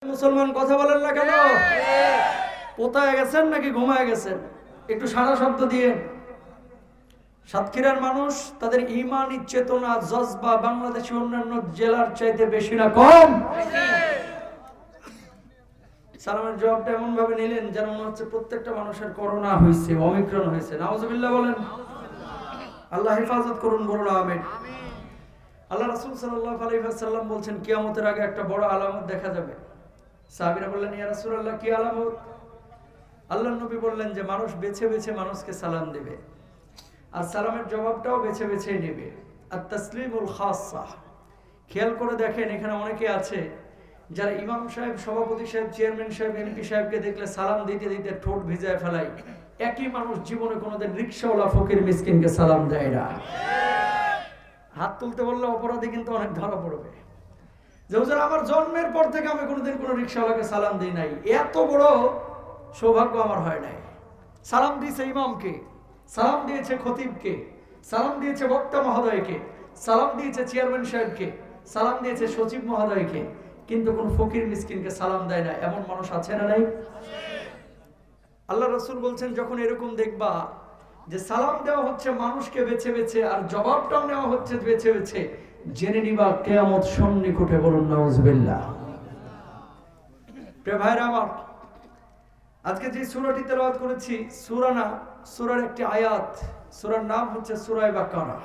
মুসলমান কথা বলেন না কেন? কোথায় গেছেন নাকি ঘুমায় গেছেন? একটু সারা শব্দ দিয়ে। সাতক্ষীরার মানুষ তাদের ঈমানি চেতনা জজবা বাংলাদেশের অন্যান্য জেলার চাইতে বেশি না কম? সালামের জবাবটা এমন ভাবে নিলেন যেন মনে হচ্ছে প্রত্যেকটা মানুষের করোনা হয়েছে, ওমিক্রন হয়েছে। নাউজুবিল্লাহ বলেন। আল্লাহ হেফাজত করুন, বলুন আমিন। আল্লাহ রাসূল সাল্লাল্লাহু আলাইহি ওয়াসাল্লাম বলছেন কিয়ামতের আগে একটা বড় আলামত দেখা যাবে। সাহাবীরা বললেন, ইয়া রাসূলুল্লাহ, কি আলামত? আল্লাহর নবী বললেন যে মানুষ বেছে বেছে মানুষকে সালাম দেবে, আর সালামের জবাবটাও বেছে বেছে নেবে। আর তাসলিমুল খাসসা। খেয়াল করে দেখেন, এখানে অনেকে আছে যারা ইমাম সাহেব, সভাপতি সাহেব, চেয়ারম্যান সাহেব, এমপি সাহেবকে দেখলে সালাম দিতে দিতে ঠোঁট ভিজায় ফেলাই। একই মানুষ জীবনে কোনোদিন রিকশাওয়ালা ফকির মিসকিনকে সালাম দেয় না। হাত তুলতে বললে অপরাধী কিন্তু অনেক ধরা পড়বে। যে হুজুর, আমার জন্মের পর থেকে আমি কোনোদিন কোনো রিকশাওয়ালাকে সালাম দিই নাই, এত বড় সৌভাগ্য আমার হয় নাই। সালাম দিয়েছে ইমামকে, সালাম দিয়েছে খতিবকে, সালাম দিয়েছে বক্তা মহোদয়কে, সালাম দিয়েছে চেয়ারম্যান সাহেবকে, সালাম দিয়েছে সচিব মহোদয়কে, কিন্তু কোন ফকির মিসকিনকে সালাম দেয় না। এমন মানুষ আছে না নাই? আল্লাহ রাসূল বলছেন, যখন এরকম দেখবা যে সালাম দেওয়া হচ্ছে মানুষকে বেছে বেছে আর জবাবটাও নেওয়া হচ্ছে বেছে বেছে, জেনে নিবা কিয়ামত সন্নিকটে। বলুন নাউজুবিল্লাহ। প্রিয় ভাইরা আমার, আজকে যে সূরাটি তেলাওয়াত করেছি, সূরা না, সূরার একটি আয়াত। সূরার নাম হচ্ছে সূরা বাকারা।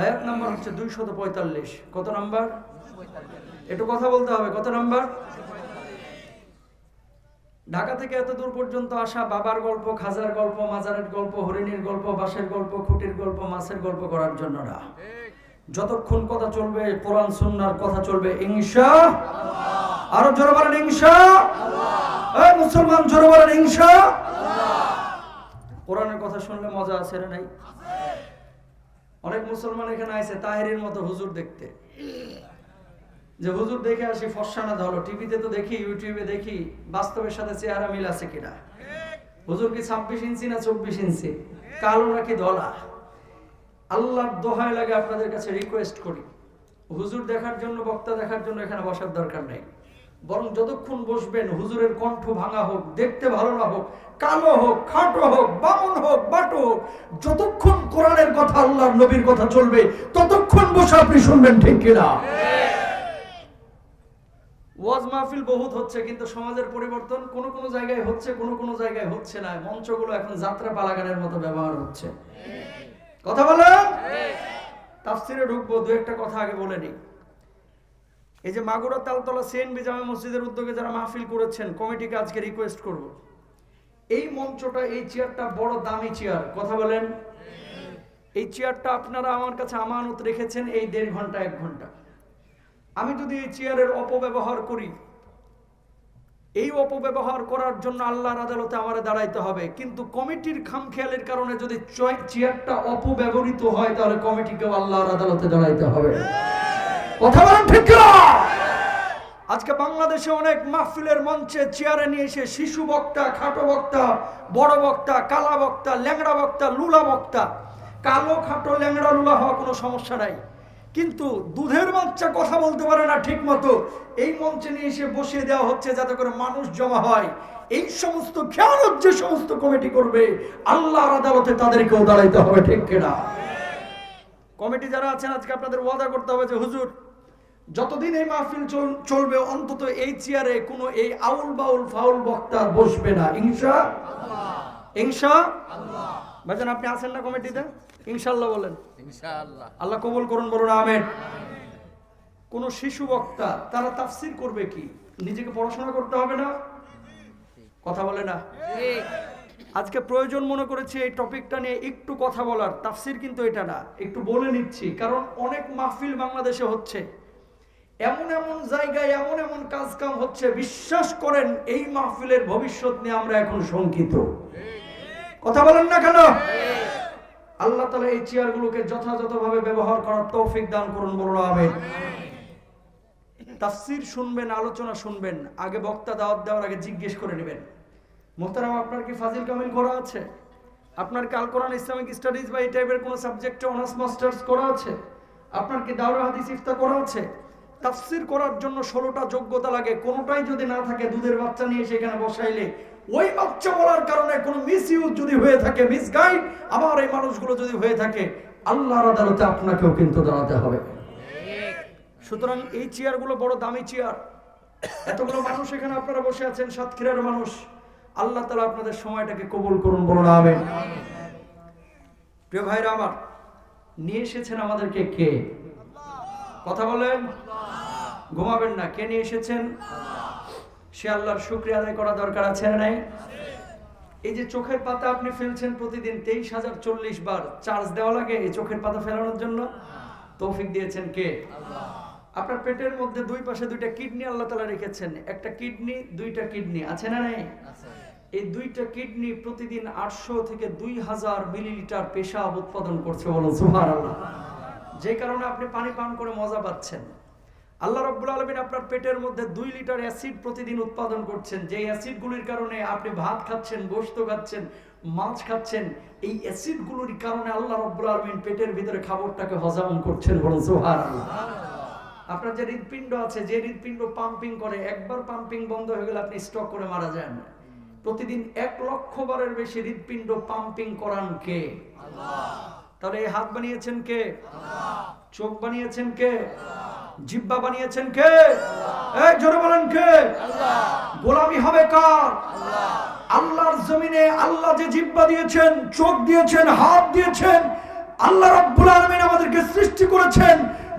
আয়াত নাম্বার হচ্ছে 245। কত নাম্বার? একটু কথা বলতে হবে। কত নাম্বার? ঢাকা থেকে এত দূর পর্যন্ত আসা বাবার গল্প, খাজার গল্প, মাজারের গল্প, হরিণীর গল্প, বাঁশের গল্প, খুঁটির গল্প, মাছের গল্প করার জন্য না। যতক্ষণ কথা চলবে কোরআন সুন্নাহর কথা চলবে ইনশাআল্লাহ। আরো জোরে বলেন ইনশাআল্লাহ। এই মুসলমান, জোরে বলেন ইনশাআল্লাহ। কোরআনের কথা শুনলে মজা আছে না নাই? অনেক মুসলমান এখানে আইছে তাহেরির মতো হুজুর দেখতে, যে হুজুর দেখে আসি ফর্সানা ধরো, টিভিতে তো দেখি, ইউটিউবে দেখি, বাস্তবের সাথে চেহারা মিল আছে কিনা। হুজুর কি 26 ইঞ্চি না 24 ইঞ্চি, কালো নাকি ধলা? আল্লাহর দোহাই লাগে আপনাদের কাছে রিকোয়েস্ট করি, হুজুর দেখার জন্য, বক্তা দেখার জন্য এখানে বসার দরকার নেই। বরং যতক্ষণ বসবেন হুজুরের কণ্ঠ ভাঙা হোক, দেখতে ভালো না হোক, কালো হোক, খাটো হোক, বামন হোক, বাটো হোক, যতক্ষণ কোরআনের কথা, আল্লাহর নবীর কথা চলবে ততক্ষণ বসে আপনি শুনবেন, ঠিক কিনা? ওয়াজ মাহফিল বহুত হচ্ছে, কিন্তু সমাজের পরিবর্তন কোন কোন জায়গায় হচ্ছে, কোন কোন জায়গায় হচ্ছে না। মঞ্চগুলো এখন যাত্রা পালাগানের মতো ব্যবহার হচ্ছে। কথা বলেন। তাফসিরে ঢুকবো, দু একটা কথা আগে বলে নিই। এই যে মাগুরা তালতলা সিএনবি জামে মসজিদের উদ্যোগে যারা মাহফিল করেছেন, কমিটিকে আজকে রিকোয়েস্ট করব, এই মঞ্চটা, এই চেয়ারটা বড় দামি চেয়ার। কথা বলেন। এই চেয়ারটা আপনারা আমার কাছে আমানত রেখেছেন এই 1.5 ঘন্টা 1 ঘন্টা। আমি যদি এই চেয়ারের অপব্যবহার করি, এই অপব্যবহার করার জন্য আল্লাহর আদালতে আমারে দাঁড়াইতে হবে। কিন্তু কমিটির খামখেয়ালের কারণে যদি চেয়ারটা অপব্যবহৃত হয়, তাহলে কমিটিকেও আল্লাহর আদালতে দাঁড়াইতে হবে। কথা বলেন ঠিক না? আজকে বাংলাদেশে অনেক মাহফিলের মঞ্চে চেয়ারে নিয়ে এসে শিশু বক্তা, খাটো বক্তা, বড় বক্তা, কালা বক্তা, ল্যাংড়া বক্তা, লুলা বক্তা। কালো, খাটো, ল্যাংড়া, লুলা হওয়া কোনো সমস্যা নাই, কিন্তু দুধের বাচ্চা কথা বলতে পারে না ঠিক মতো, এই মঞ্চে নিয়ে এসে বসিয়ে দেওয়া হচ্ছে যাতে করে মানুষ জমা হয়। এই সমস্ত খেয়ালত যে সমস্ত কমিটি করবে, আল্লাহর আদালতে তাদেরকেও দাঁড়াইতে হবে, ঠিক কিনা? কমিটি যারা আছেন, আজকে আপনাদের ওয়াদা করতে হবে যে হুজুর, যতদিন এই মাহফিল চলবে অন্তত এই চেয়ারে কোনো এই আউল বাউল ফাউল বক্তা বসবে না। ইনশাআল্লাহ। ইনশাআল্লাহ। ভাইজান, আপনি আছেন না কমিটিতে? ইনশাআল্লাহ বলেন। ইনশাআল্লাহ। আল্লাহ কবুল করুন, বলুন আমিন। কোন শিশু বক্তা, তারা তাফসীর করবে কি? নিজেকে পড়াশোনা করতে হবে না? কথা বলে না? আজকে প্রয়োজন মনে করেছি এই টপিকটা নিয়ে একটু কথা বলার। তাফসীর কিন্তু এটা না, একটু বলে নিচ্ছি, কারণ অনেক মাহফিল বাংলাদেশে হচ্ছে, এমন এমন জায়গায় এমন এমন কাজ কাম হচ্ছে, বিশ্বাস করেন এই মাহফিলের ভবিষ্যৎ নিয়ে আমরা এখন শঙ্কিত। কথা বলেন না কেন? আল্লাহ তাআলা এই চেয়ারগুলোকে যথাযথভাবে ব্যবহার করার তৌফিক দান করুন, বলুন আমিন। তাফসীর শুনবেন, আলোচনা শুনবেন, আগে বক্তা দাওয়াত দেওয়ার আগে জিজ্ঞেস করে নেবেন, মোহতারাম আপনার কি ফাজিল কামিল করা আছে? আপনার কি আল কোরআন ইসলামিক স্টাডিজ বা এই টাইপের কোনো সাবজেক্টে অনার্স মাস্টার্স করা আছে? আপনার কি দাওরা হাদিস ইফতা করা আছে? তাফসীর করার জন্য 16টা যোগ্যতা লাগে, কোনোটাই যদি না থাকে দুধের বাচ্চা নিয়ে সেখানে বসাইলে ওই বাচ্চা বলার কারণে কোনো মিসইউজ যদি হয়ে থাকে, মিসগাইড আবার এই মানুষগুলো যদি হয়ে থাকে, আল্লাহর আদালতে আপনাকেও কিন্তু দাঁড়াতে হবে। সুতরাং এই চেয়ারগুলো বড় দামি চেয়ার, এতগুলো মানুষ এখানে আপনারা বসে আছেন, সাতক্ষীরার মানুষ, আল্লাহ তাআলা আপনাদের সময়টাকে কবুল করুন, বলুন আমিন। প্রিয় ভাইরা আমার, নিয়ে এসেছেন আমাদেরকে কে? কথা বলেন, ঘুমাবেন না। কে নিয়ে এসেছেন? সে আল্লাহর শুকরিয়া আদায় করা দরকার আছে না নাই? এই যে চোখের পাতা আপনি ফেলছেন প্রতিদিন 23,040 বার চার্জ দেওয়া লাগে এই চোখের পাতা ফেলানোর জন্য, তৌফিক দিয়েছেন কে? আপনার পেটের মধ্যে দুই পাশে দুইটা কিডনি আল্লাহ তাআলা রেখেছেন, একটা কিডনি দুইটা কিডনি আছে না নাই? এই দুইটা কিডনি প্রতিদিন 800 থেকে 2000 মিলিলিটার পেশাব উৎপাদন করছে, বলুন সুবহানাল্লাহ। যে কারণে আপনি পানি পান করে মজা পাচ্ছেন। আল্লাহ রাব্বুল আলামিন আপনার পেটের মধ্যে 2 লিটার অ্যাসিড প্রতিদিন উৎপাদন করছেন, যে অ্যাসিডগুলির কারণে আপনি ভাত খাচ্ছেন, গোশত খাচ্ছেন, মাছ খাচ্ছেন। এই অ্যাসিডগুলোর কারণে আল্লাহ রাব্বুল আলামিন পেটের ভিতরে খাবারটাকে হজম করছেন, বলুন সুবহানাল্লাহ। আপনার যে হৃদপিণ্ড আছে, যে হৃদপিণ্ড পাম্পিং করে, একবার পাম্পিং বন্ধ হয়ে গেলে আপনি স্ট্রোক করে মারা যান। প্রতিদিন 1 লক্ষ বারের বেশি হৃদপিণ্ড পাম্পিং করান কে? আল্লাহ। তাহলে এই হাত বানিয়েছেন কে? আল্লাহ। চোখ বানিয়েছেন কে? আল্লাহ। জিহ্বা বানিয়েছেন কে? আল্লাহ। এই জোরে বলেন কে? আল্লাহ। গোলামি হবে কার? আল্লাহ। আল্লাহর জমিনে আল্লাহ যে জিহ্বা দিয়েছেন, চোখ দিয়েছেন, হাত দিয়েছেন, আল্লাহ রাব্বুল আলামিন আমাদেরকে সৃষ্টি করেছেন।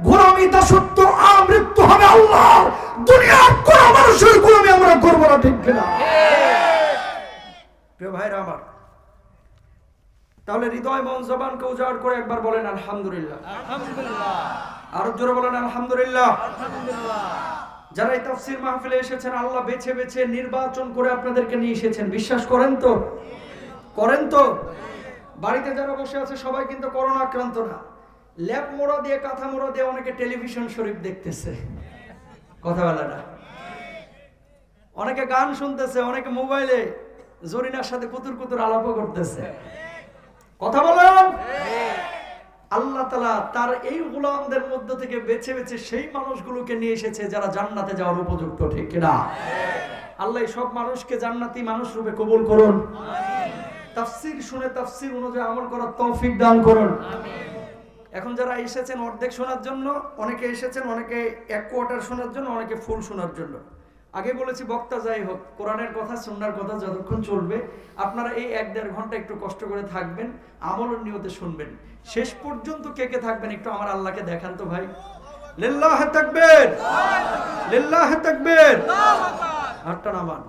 গোলামি দাসত্ব আমৃত্যু হবে আল্লাহর। দুনিয়ার কোন মানুষের গোলামি আমরা করব না, ঠিক কিনা? প্রিয় ভাইরা আমার, তাহলে হৃদয় মন জবানকে উজাড় করে একবার বলেন আলহামদুলিল্লাহ। আলহামদুলিল্লাহ। আর জোরে বলেন আলহামদুলিল্লাহ। আলহামদুলিল্লাহ। যারা এই তাফসীর মাহফিলে এসেছেন, আল্লাহ বেছে বেছে নির্বাচন করে আপনাদেরকে নিয়ে এসেছেন, বিশ্বাস করেন তো? করেন তো? বাড়িতে যারা বসে আছে সবাই কিন্তু করোনা আক্রান্ত না। ল্যাপ মোড়া দিয়ে, কাঁথা মোড়া দিয়ে অনেকে টেলিভিশন শরীফ দেখতেছে, কথা বলে না। অনেকে গান শুনতেছে, অনেকে মোবাইলে জরিনার সাথে কুতুর কুতুর আলাপও করতেছে, কথা বলেন। আল্লাহ তাআলা তার এই গোলামদের মধ্য থেকে বেছে বেছে সেই মানুষগুলোকে নিয়ে এসেছে যারা জান্নাতে যাওয়ার উপযুক্ত, ঠিক কিনা? আল্লাহ সব মানুষকে জান্নাতি মানুষ রূপে কবুল করুন। তাফসীর শুনে তাফসীর অনুযায়ী আমল করার তৌফিক দান করুন। এখন যারা এসেছেন অর্ধেক শোনার জন্য, অনেকে এসেছেন অনেকে 1 কোয়ার্টার শোনার জন্য, অনেকে ফুল শোনার জন্য। আগে বলেছি বক্তা যাই হোক, কোরআনের কথা সুন্নাহর কথা যতক্ষণ চলবে আপনারা এই 1-1.5 ঘন্টা একটু কষ্ট করে থাকবেন, আমলের নিয়তে শুনবেন। শেষ পর্যন্ত কে কে থাকবেন একটু আমার আল্লাহকে দেখান তো ভাই। লিল্লাহি তাকবীর, লিল্লাহি তাকবীর। হাতটা নামান।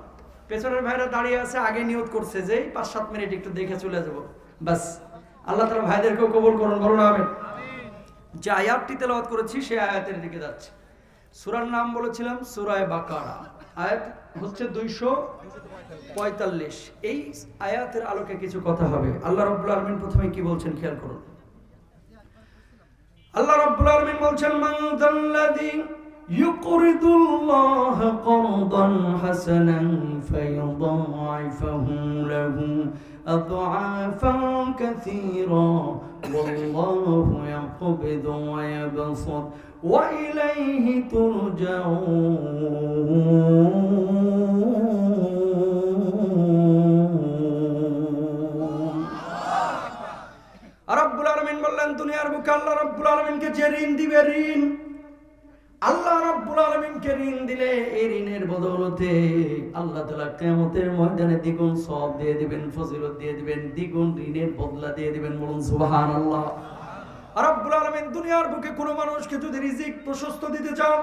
পেছনের ভাইরা দাঁড়িয়ে আছে, আগে নিয়ত করছে যে 5-7 মিনিট একটু দেখে চলে যাব, বাস। আল্লাহ তাআলা ভাইদেরকেও কবুল করুন, বলুন আমিন। যে আয়াতটি তেলাওয়াত করেছি সেই আয়াতের দিকে যাচ্ছে। সূরার নাম বলেছিলাম সূরা বাকারা, আয়াত হচ্ছে 245। এই আয়াতের আলোকে কিছু কথা হবে। আল্লাহ রাব্বুল আলামিন প্রথমে কি বলছেন খেয়াল করুন। আল্লাহ রাব্বুল আলামিন বলছেন, মান যাল্লাযী ইউকরিদুল্লাহ করদান হাসানান ফায়ুদাইফাহু লাহু আদআফান কাসীরা ওয়াল্লাহু ইয়াকবিদু ওয়া ইয়াবসুত ওয়া ইলাইহি তুরজাউন। রাব্বুল আলামিন বললেন, দুনিয়ার বুকে আল্লাহ রাব্বুল আলামিনকে যে ঋণ দিবে, ঋণ আল্লাহ রাব্বুল আলামিনকে ঋণ দিলে এই ঋণের বদৌলতে আল্লাহ তাআলা কিয়ামতের ময়দানে দ্বিগুণ সওয়াব দিয়ে দিবেন, ফজিলত দিয়ে দিবেন, দ্বিগুণ ঋণের বদলা দিয়ে দিবেন, বলুন সুবহানাল্লাহ। রাব্বুল আলামিন দুনিয়ার বুকে কোনো মানুষকে যদি রিজিক প্রশস্ত দিতে চান,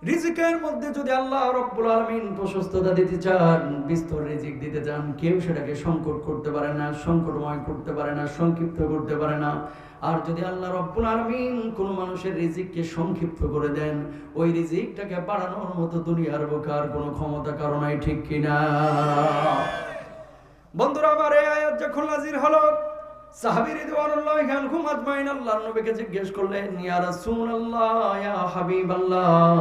রিজিকের মধ্যে যদি আল্লাহ রাব্বুল আলামিন প্রশস্ততা দিতে চান, বিস্তর রিজিক দিতে চান, কেউ সেটাকে সংকট করতে পারে না, সংকটময় করতে পারে না, সংক্ষিপ্ত করতে পারে না। আর যদি আল্লাহ রাব্বুল আলামিন কোন মানুষের রিজিককে সংক্ষিপ্ত করে দেন, ওই রিজিকটাকে বাড়ানোর মতো দুনিয়ার বুকে আর কোনো ক্ষমতা কারো নাই, ঠিক কিনা? বন্ধুরা আমার, এই আয়াত যখন নাযিল হলো, সাহাবী রিদওয়ানুল্লাহি আনহুম আজমাইন আল্লাহর নবীকে জিজ্ঞেস করলেন, ইয়া রাসূলুল্লাহ, ইয়া হাবিবাল্লাহ,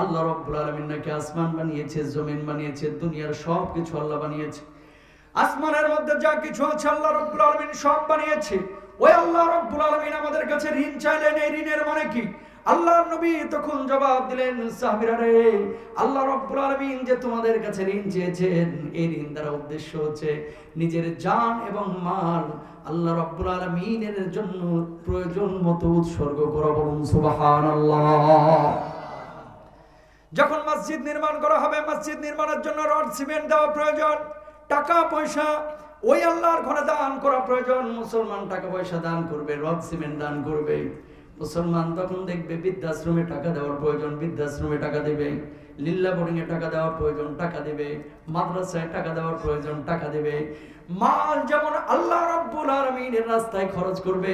আল্লাহ রাব্বুল আলামিন নাকি আসমান বানিয়েছে, জমিন বানিয়েছে, দুনিয়ার সব কিছু আল্লাহ বানিয়েছে। আসমানের মধ্যে যা কিছু আছে আল্লাহ রাব্বুল আলামিন সব বানিয়েছে। ওই আল্লাহ রাব্বুল আলামিন আমাদের কাছে ঋণ চাইলেন, এই ঋণের মানে কি? আল্লাহর নবী তখন জবাব দিলেন, সাহাবীরা রে, আল্লাহ রাব্বুল আলামিন যে তোমাদের কাছে ঋণ চেয়েছেন, এই ঋণ দ্বারা উদ্দেশ্য হচ্ছে নিজের জান এবং মাল আল্লাহ রাব্বুল আলামিনের জন্য প্রয়োজন মতো উৎসর্গ করা। বলুন সুবহানাল্লাহ। যখন মসজিদ নির্মাণ করা হবে, মসজিদ নির্মাণের জন্য রড সিমেন্ট দেওয়া প্রয়োজন, টাকা পয়সা ওই আল্লাহর ঘরে দান করা প্রয়োজন। মুসলমান টাকা পয়সা দান করবে, রড সিমেন্ট দান করবে। মুসলমান তখন দেখবে বৃদ্ধাশ্রমে টাকা দেওয়ার প্রয়োজন, বৃদ্ধাশ্রমে টাকা দেবে। লিল্লা বোর্ডিং এ টাকা দেওয়ার প্রয়োজন, টাকা দেবে। মাদ্রাসায় টাকা দেওয়ার প্রয়োজন, টাকা দেবে। মাল যেমন আল্লাহ রাব্বুল আলামিনের রাস্তায় খরচ করবে,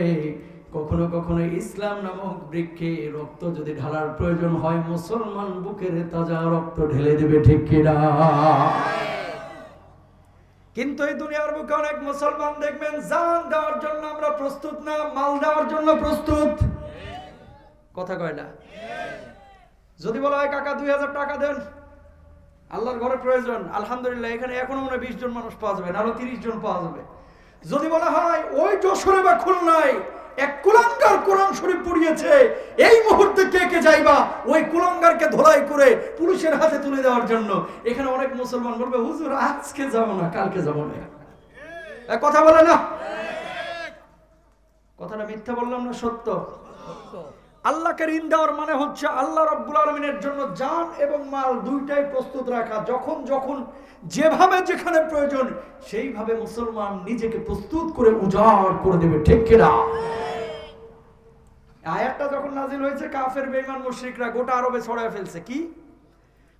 কখনো কখনো ইসলাম নামক বৃক্ষে রক্ত যদি ঢালার প্রয়োজন হয়, মুসলমান বুকের তাজা রক্ত ঢেলে দেবে। ঠিক কিনা? কিন্তু এই দুনিয়ার বুকে অনেক মুসলমান দেখবেন জান দেওয়ার জন্য আমরা প্রস্তুত না, মাল দেওয়ার জন্য প্রস্তুত। কথা কয় না? যদি বলা হয় কাকা 2000 টাকা দেন, আল্লাহর ঘরে প্রয়োজন, আলহামদুলিল্লাহ এখানে এখনো মনে 20 জন মানুষ পাওয়া যাবে, আরো 30 জন পাওয়া যাবে। যদি বলা হয় ওই যশোরে বা খুলনায় এক কুলাঙ্গার কোরআন শরীফ পড়িয়েছে, এই মুহূর্তে কে কে যাইবা ওই কুলাঙ্গারকে ধোলাই করে পুলিশের হাতে তুলে দেওয়ার জন্য, এখানে অনেক মুসলমান বলবে হুজুর আজকে যাবো না, কালকে যাবো না। কথা বলে না? কথাটা মিথ্যা বললাম না সত্য? আল্লাহকে ঋণ দেওয়ার মানে হচ্ছে আল্লাহ রাব্বুল আলামিনের জন্য জান এবং মাল দুইটাই প্রস্তুত রাখা। যখন যখন যেভাবে যেখানে প্রয়োজন সেইভাবে মুসলমান নিজেকে প্রস্তুত করে উজাড় করে দেবে। ঠিক কিনা? আয়াতটা যখন নাজিল হয়েছে, কাফের বেঈমান মুশরিকরা গোটা আরবে ছড়ায় ফেলছে। কি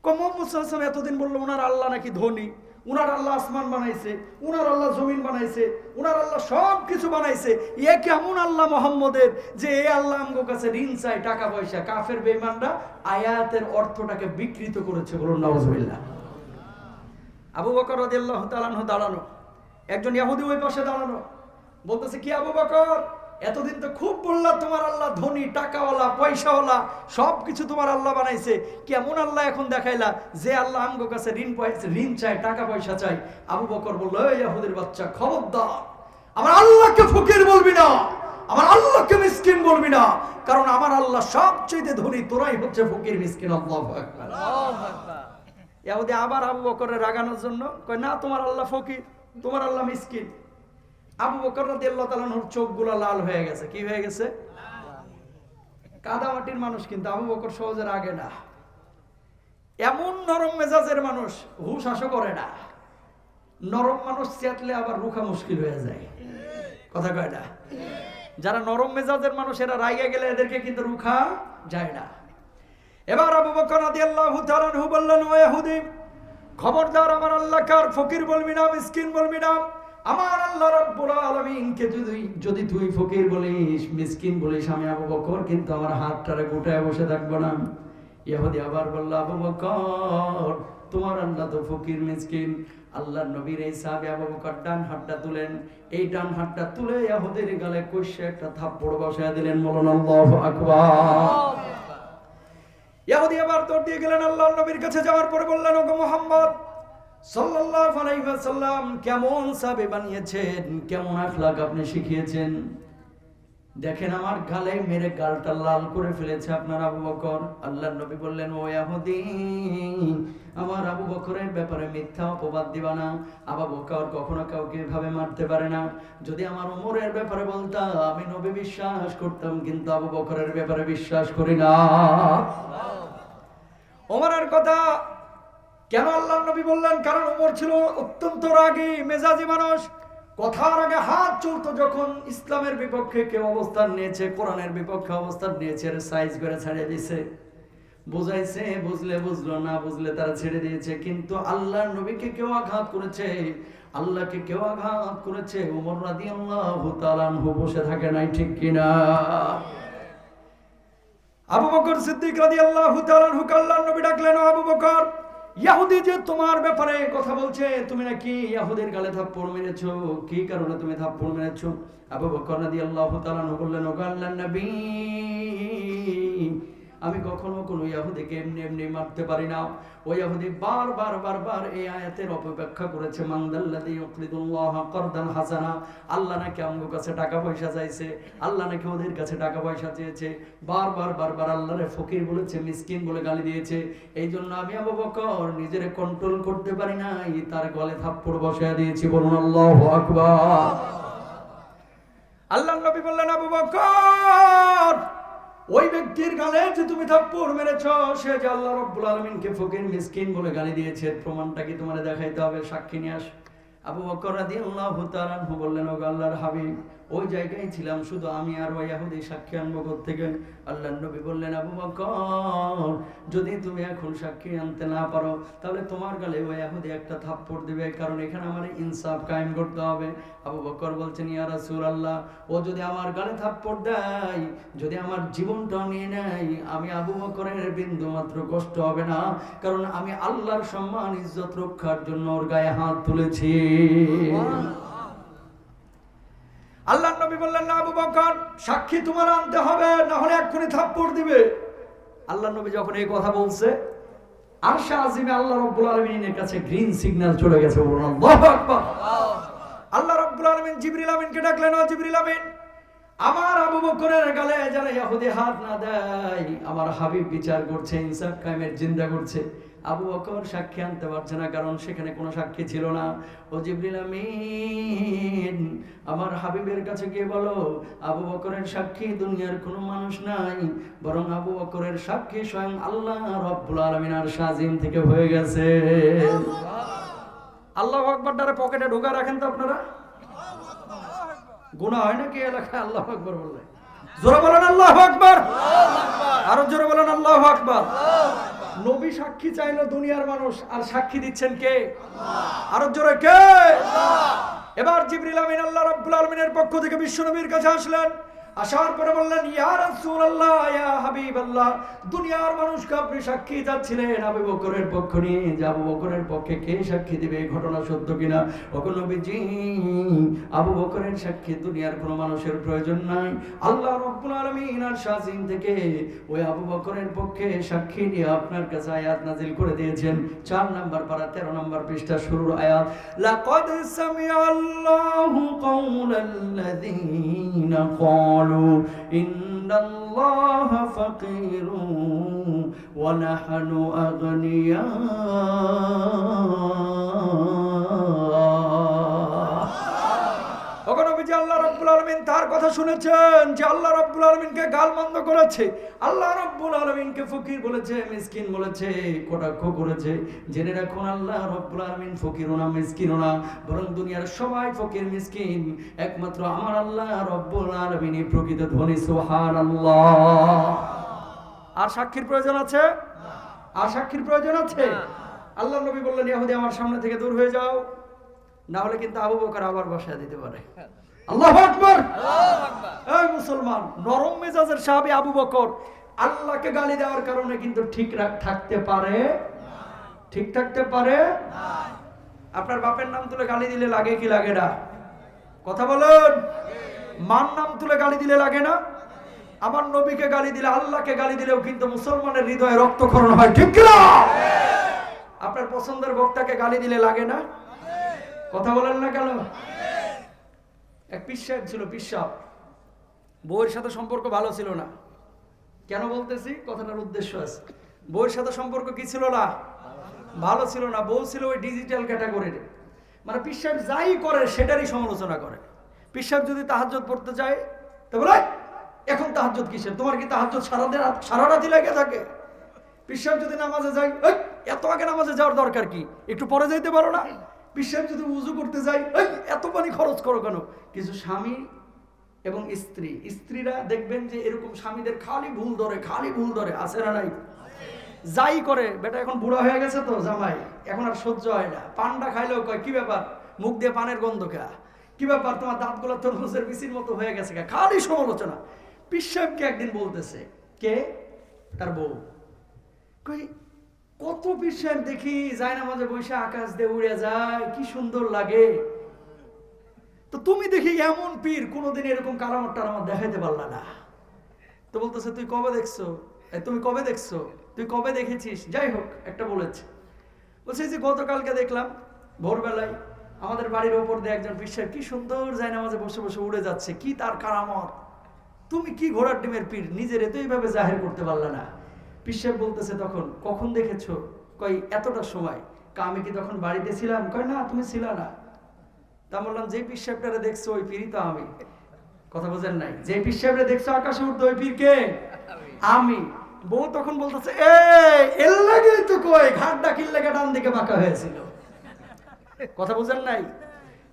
মুহাম্মদ সাল্লাল্লাহু আলাইহি ওয়াসাল্লাম এতদিন বললো ওনার আল্লাহ নাকি ধনী, উনার আল্লাহ আসমান বানাইছে, উনার আল্লাহ জমিন বানাইছে, উনার আল্লাহ সব কিছু বানাইছে। এ কেমন আল্লাহ মুহাম্মদের যে এই আল্লাহ আমগো কাছে ঋণ চাই, টাকা পয়সা? কাফের বেঈমানরা আয়াতের অর্থটাকে বিকৃত করেছে। বলুন নাউজুবিল্লাহ। আবু বকর রাদিয়াল্লাহু তাআলা আনহু দাঁড়ানো, একজন ইহুদি ওই পাশে দাঁড়ানো, বলতেছে কি আবু বকর, এতদিন তো খুব বললা তোমার আল্লাহ ধনী, টাকাওয়ালা, পয়সাওয়ালা, সবকিছু তোমার আল্লাহ বানাইছে, কেমন আল্লাহ এখন দেখাইলা যে আল্লাহ আমগো কাছে ঋণ চাই, টাকা পয়সা চাই? আবু বকর বলল, এই ইহুদির বাচ্চা, খবরদার, আমার আল্লাহকে ফকির বলবি না, আমার আল্লাহকে মিসকিন বলবি না, কারণ আমার আল্লাহ সবচেয়ে ধনী, তোরাই হচ্ছে ফকির মিসকিন। আল্লাহু আকবার, আল্লাহু আকবার। ইহুদি আবার আবু বকরের রাগানোর জন্য কয়, না তোমার আল্লাহ ফকির, তোমার আল্লাহ মিসকিন। আবু বকর রাদিয়াল্লাহু তাআলা আনহুর চোখগুলো লাল হয়ে গেছে। কি হয়ে গেছে? কাদা মাটির মানুষ, কিন্তু আবু বকর সহজে রাগে না। এমন নরম মেজাজের মানুষ, হুশ আসো করে না। নরম মানুষ চেতলে আবার রুখা মুশকিল হয়ে যায়। কথা কয় না? যারা নরম মেজাজের মানুষ এরা রাগে গেলে এদেরকে কিন্তু রুখা যায় না। এবার আবু বকর রাদিয়াল্লাহু তাআলা আনহু বললেন, ও ইহুদি, খবরদার, আমার আল্লাহকে আর ফকির বলবি না, মিসকিন বলবি না। আমার আল্লাহ রাব্বুল আলামিনকে যদি তুই ফকির বলিস, মিসকিন বলিস, আমি আবু বকর কিন্তু আমার হাতটারে গোটায় বসে থাকবো না। ইহুদি আবার বলল, আবু বকর, তোমার আল্লাহ তো ফকির মিসকিন। আল্লাহর নবীর এই সাহাবী আবু বকর ডান হাতটা তুলেন, এই ডান হাতটা তুলে ইহুদির গালে কষে একটা থাপ্পড় বসায় দিলেন। বলুন আল্লাহু আকবার। ইহুদি আবার দৌড় দিয়ে গেলেন আল্লাহর নবীর কাছে। যাওয়ার পরে বললেন, ওগো মুহাম্মদ সাল্লাল্লাহু আলাইহি ওয়াসাল্লাম, কেমন সাহাবী বানিয়েছেন, কেমন আখলাক আপনি শিখিয়েছেন। দেখেন আমার গালে মেরে গালটা লাল করে ফেলেছে আপনার আবু বকর। আল্লাহর নবী বললেন, ও ইহুদি, আমার আবু বকরের ব্যাপারে মিথ্যা অপবাদ দিবা না। আবু বকর কখনো কাউকে এভাবে মারতে পারে না। যদি আমার ওমরের ব্যাপারে বলতা আমি নবী বিশ্বাস করতাম, কিন্তু আবু বকরের ব্যাপারে বিশ্বাস করি না। ওমরের কথা কেন আল্লাহর নবী বললেন? কারণ ওমর ছিল অত্যন্ত রাগী মেজাজি মানুষ। কথার আগে হাত চলতো। যখন ইসলামের বিপক্ষে কেউ অবস্থান নিয়েছে, কোরআনের বিপক্ষে অবস্থান নিয়েছে, সাইজ করে ছেড়ে দিয়েছে, বুঝাইছে, বুঝলে বুঝলো, না বুঝলে তারা ছেড়ে দিয়েছে। কিন্তু আল্লাহর নবীকে কেউ আঘাত করেছে, আল্লাহকে কেউ আঘাত করেছে, ওমর রাদিয়াল্লাহু তাআলা আনহু বসে থাকে নাই। ঠিক কিনা? আবু বকর সিদ্দিক রাদিয়াল্লাহু তাআলা আনহু আল্লাহর নবী ডাকলেন, আবু বকর, ইহুদি যে তোমার ব্যাপারে কথা বলছে, তুমি নাকি ইহুদির গালে থাপ্পড় মেরেছো, কি কারণে তুমি থাপ্পড় মেরেছো? আবু বকর রাদিয়াল্লাহু তাআলা আনহু বললেন, ও আল্লাহর নবী, আমি কখনো কোনো ইহুদিকে এমনি এমনি মারতে পারি না। ওই ইহুদি বারবার এই আয়াতের অপেক্ষা করেছে, মানদাল্লাযী ইউকরিদুল্লাহ করদান হাসানা, আল্লাহ নাকি আমার কাছে টাকা পয়সা চাইছে, আল্লাহ নাকি ওদের কাছে টাকা পয়সা চেয়েছে, বারবার আল্লাহরে ফকির বলেছে, মিসকিন বলে গালি দিয়েছে। এই জন্য আমি আবু বকর নিজেরে কন্ট্রোল করতে পারি নাই, তার গলে থাপ্পড় বসায় দিয়েছি। বলুন আল্লাহু আকবার। আল্লাহর নবী বললেন, আবু বকর, ওই ব্যক্তির গালে যে তুমি থাপ্পড় মেরেছো, সে যে আল্লাহ রাব্বুল আলামিনকে ফকির মিসকিন বলে গালি দিয়েছে, প্রমাণটা কি তোমারে দেখাইতে হবে? সাক্ষী নিয়ে আস। আবু বকর রাদিয়াল্লাহু তাআলা আনহু বললেন, ও আল্লাহর হাবিব, ওই জায়গায় ছিলাম শুধু আমি আর ওই ইহুদি, সাক্ষী আনবো কোত্থেকে? আল্লাহর নবী বললেন, আবু বকর, যদি তুমি এখন সাক্ষী আনতে না পারো, তাহলে তোমার গালে ওই ইহুদি একটা থাপ্পড় দিবে, কারণ এখানে আমার ইনসাফ কায়েম করতে হবে। আবু বকর বলছেন, ইয়া রাসূলুল্লাহ, ও যদি আমার গালে থাপ্পড় দেয়, যদি আমার জীবনটা নিয়ে নেয়, আমি আবু বকরের বিন্দু মাত্র কষ্ট হবে না, কারণ আমি আল্লাহর সম্মান ইজ্জত রক্ষার জন্য ওর গায়ে হাত তুলেছি। আল্লাহর নবী বললেন, না আবু বকর, সাক্ষী তোমার আনতে হবে, না হলে এক্ষুনি থাপ্পড় দিবে। আল্লাহর নবী যখন এই কথা বলছে, আরশে আজিমে আল্লাহ রাব্বুল আলামিনের কাছে গ্রিন সিগন্যাল চলে গেছে। বলুন আল্লাহু আকবার। আল্লাহ রাব্বুল আলামিন জিবরিল আমিনকে ডাকলেন, ও জিবরিল আমিন, আমার আবু বকরের গালে যারা ইহুদি হাত না দেয়, আমার হাবিব বিচার করছে, ইনসাফ কায়েমের জিন্দা করছে। আবু বকর সাক্ষী আনতে পারছে না, কারণ সেখানে কোনো সাক্ষী ছিল না। ও জিবরিল আমিন, আমার হাবিবের কাছে গিয়ে বলো, আবু বকরের সাক্ষী দুনিয়ার কোনো মানুষ নাই, বরং আবু বকরের সাক্ষী স্বয়ং আল্লাহ রাব্বুল আলামিন আরশে আজিম থেকে হয়ে গেছে। আল্লাহু আকবার ডারে পকেটে ঢোকা রাখেন তো আপনারা? গুনাহ হয় না কি এলাকায় আল্লাহু আকবার বললে? জোরে বলেন আল্লাহু আকবার। আরো জোরে বলেন আল্লাহু আকবার। নবী সাক্ষী চাইলো দুনিয়ার মানুষ, আর সাক্ষী দিচ্ছেন কে? আল্লাহ। আরো জোরে কে? আল্লাহ। এবার জিবরিল আমিন আল্লাহ রাব্বুল আলামিনের পক্ষ থেকে বিশ্ব নবীর কাছে আসলেন। আসার পরে বললেন, ইয়া রাসূলুল্লাহ, ইয়া হাবিবাল্লাহ, দুনিয়ার মানুষকে আপনি সাক্ষী চাচ্ছিলেন আবু বকরের পক্ষ নিয়ে, যে আবু বকরের পক্ষে কে সাক্ষী দিবে, ঘটনা সত্য কিনা? ওগো নবীজি, আবু বকরের সাক্ষী দুনিয়ার কোনো মানুষের প্রয়োজন নাই, আল্লাহ রাব্বুল আলামিন আর শাজিম থেকে ওই আবু বকরের পক্ষে সাক্ষী নিয়ে আপনার কাছে আয়াত নাজিল করে দিয়েছেন। 4 নম্বর পারা 13 নম্বর পৃষ্ঠা শুরুর আয়াত, লাকাদ সামিআল্লাহু কাওলাল্লাযীনা ক্বালু ইন্নাল্লাহা ফাকীরুন ওয়া নাহনু আগনিয়া। আল্লাহ রাব্বুল আলামিন তার কথা শুনেছেন, যে আল্লাহ রাব্বুল আলামিনকে গালমন্দ করেছে, আল্লাহ রাব্বুল আলামিনকে ফকির বলেছে, মিসকিন বলেছে, কটাক্ষ করেছে। জেনে রাখুন, আল্লাহ রাব্বুল আলামিন ফকিরও না, মিসকিনও না, বরং দুনিয়ার সবাই ফকির মিসকিন, একমাত্র আমার আল্লাহ রাব্বুল আলামিনই প্রকৃত ধনী। সুবহানাল্লাহ। আর সাক্ষীর প্রয়োজন আছে? আর সাক্ষীর প্রয়োজন আছে? আল্লাহ নবী বললেন, ইহুদি আমার সামনে থেকে দূর হয়ে যাও, না হলে কিন্তু আবু বকর আবার বসায় দিতে পারে। আল্লাহু আকবার। এই মুসলমান, নরম মেজাজের সাহাবী আবু বকর আল্লাহকে গালি দেওয়ার কারণে কিন্তু ঠিক থাকতে পারে, ঠিক থাকতে পারে না। আপনার বাপের নাম তুলে গালি দিলে লাগে কি লাগে না? কথা বলেন। মার নাম তুলে গালি দিলে লাগে না? আমার নবীকে গালি দিলে, আল্লাহকে গালি দিলেও কিন্তু মুসলমানের হৃদয়ে রক্তক্ষরণ হয়, ঠিক কি না? আপনার পছন্দের বক্তাকে গালি দিলে লাগে না? কথা বলেন না কেন? এক পীর সাহেব ছিল, পীর সাহেব, বউয়ের সাথে সম্পর্ক ভালো ছিল না। কেন বলতেছি? কথাটার উদ্দেশ্য আছে। বউয়ের সাথে সম্পর্ক কি ছিল না? ভালো ছিল না। বউ ছিল ওই ডিজিটাল ক্যাটাগরির, মানে পীর সাহেব যাই করে সেটারই সমালোচনা করে। পীর সাহেব যদি তাহাজ্জুদ পড়তে চায়, তো বলে এখন তাহাজ্জুদ কিসের? তোমার কি তাহাজ্জুদ সারা রাতি লেগে থাকে? পীর সাহেব যদি নামাজে যায়, এত আগে নামাজে যাওয়ার দরকার কি? একটু পরে যাইতে পারো না? পীর সাহেব যদি উযু করতে যায়, এত পানি খরচ করো কেন? কিছু স্বামী এবং স্ত্রীরা দেখবেন যে এরকম স্বামীদের খালি ভুল ধরে, আছে না নাই? যাই করে, বেটা এখন বুড়া হয়ে গেছে তো জামাই, এখন আর সহ্য হয় না। পানটা খাইলেও কয়, কি ব্যাপার, মুখ দিয়ে পানের গন্ধ খেয়া, কি ব্যাপার, তোমার দাঁতগুলো তরমুজের বিচির মতো হয়ে গেছে, খালি সমালোচনা। পীর সাহেবকে একদিন বলতেছে, কে? তার বউ। কই, কত পীর সাহেব দেখি যায় না, মাঝে বসে আকাশ দিয়ে উড়ে যায়, কি সুন্দর লাগে, তো তুমি দেখি এমন পীর কোনোদিন এরকম কারামত টারামত দেখাইতে পারলা না। তো বলতেছে, তুই কবে দেখছো? তুমি কবে দেখছো, তুই কবে দেখেছিস? যাই হোক, একটা বলেছে, বলছে যে গতকালকে দেখলাম ভোরবেলায় আমাদের বাড়ির ওপর দিয়ে একজন বিশ্বের কি সুন্দর জায়নামাজে বসে বসে উড়ে যাচ্ছে, কি তার কারামত, তুমি কি ঘোড়ার ডিমের পীর, নিজের তো এইভাবে জাহির করতে পারলে না। পিসাব বলতেছে তখন, কখন দেখেছো? কই এতটা সময়। আমি কি তখন বাড়িতে ছিলাম? কই না, তুমি ছিলা না। তা বললাম, যে পিসাবটারে দেখছো ওই পীরই তো আমি। কথা বোঝেন নাই? যে পিসাবরে দেখছো আকাশে উঠতে, ওই পীর কে? আমি। বউ তখন বলতেছে, এর লাগে তো কই ঘাটটা কিল্লেগা ডান দিকে বাঁকা হয়েছিল। কথা বোঝেন নাই?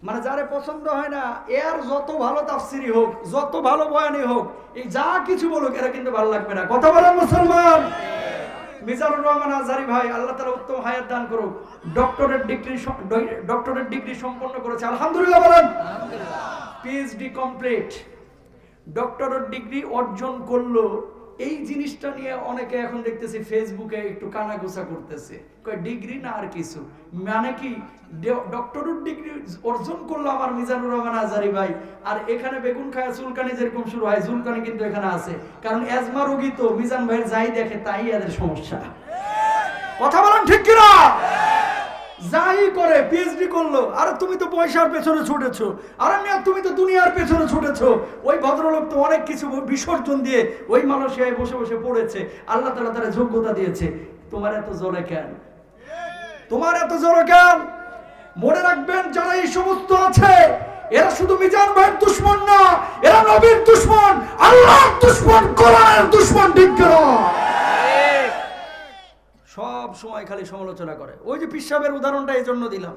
মানে যারে পছন্দ হয় না, এর যত ভালো তাফসিরি হোক, যত ভালো বয়ানি হোক, এই যা কিছু বলুক, এরা কিন্তু ভালো লাগবে না। কথা বলেন মুসলমান। মিজানুর রহমান আজহারী ভাই, আল্লাহ তাআলা উত্তম হায়াত দান করুক, ডক্টরেট ডিগ্রি সম্পন্ন করেছে, আলহামদুলিল্লাহ বলেন। পিএইচডি কমপ্লিট, ডক্টরেট ডিগ্রি অর্জন করলো। এই জিনিসটা নিয়ে অনেকে এখন দেখতেছি ফেসবুকে একটু কানাঘুষা করতেছে, কয় ডিগ্রি না আর কিছু, মানে কি ডক্টরেট ডিগ্রি অর্জন করলো আমার মিজানুর রহমান আজহারী ভাই, আর এখানে বেগুন খায়া চুলকানি যেরকম শুরু হয়, চুলকানি কিন্তু এখানে আছে, কারণ অ্যাজমা রোগী তো মিজান ভাইয়ের যাই দেখে তাই এদের সমস্যা। কথা বলেন ঠিক কিনা? যাই করে পিএইচডি করলো, আরে তুমি তো পয়সার পেছনে ছুটেছো, আরে মিয়া তুমি তো দুনিয়ার পেছনে ছুটেছো। ওই ভদ্রলোক তো অনেক কিছু বিসর্জন দিয়ে ওই মালয়েশিয়ায় বসে বসে পড়েছে, আল্লাহ তাআলা তার যোগ্যতা দিয়েছে। তোমার এত জোরে কেন? তোমার এত জোরে কেন? মনে রাখবেন, যারা এই সমস্ত আছে, এরা শুধু মিজান ভাইয়ের দুশমন না, এরা নবীর দুশমন, আল্লাহর দুশমন, কোরআনের দুশমন। ঠিক করো। সব সময় খালি সমালোচনা করে। ওই যে পিসাবের উদাহরণটা এই জন্য দিলাম,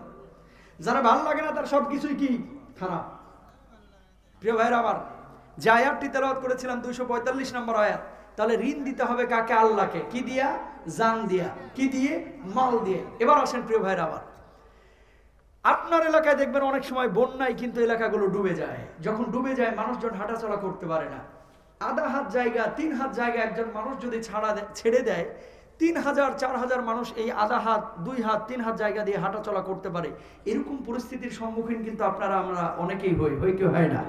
যারা ভালো লাগে না তার সবকিছুই কি খারাপ। প্রিয় ভাইরা আমার, যে আয়াতটি তেলাওয়াত করেছিলাম 245 নম্বর আয়াত, তাহলে ঋণ দিতে হবে কাকে? আল্লাহকে। কি দিয়া? জান দিয়া। কি দিয়ে? মাল দিয়ে। এবার আসেন প্রিয় ভাইরা আমার, আপনার এলাকায় দেখবেন অনেক সময় বন্যায় কিন্তু এলাকাগুলো ডুবে যায়। যখন ডুবে যায়, মানুষজন হাঁটাচলা করতে পারে না। আধা হাত জায়গা, 3 হাত জায়গা একজন মানুষ যদি ছেড়ে দেয়, 3000 4000 মানুষ এই আধা হাত, 2 হাত, 3 হাত জায়গা দিয়ে হাঁটাচলা করতে পারে। এরকম পরিস্থিতির সম্মুখীন কিন্তু আপনারা আমরা অনেকেই হই কি হয় না?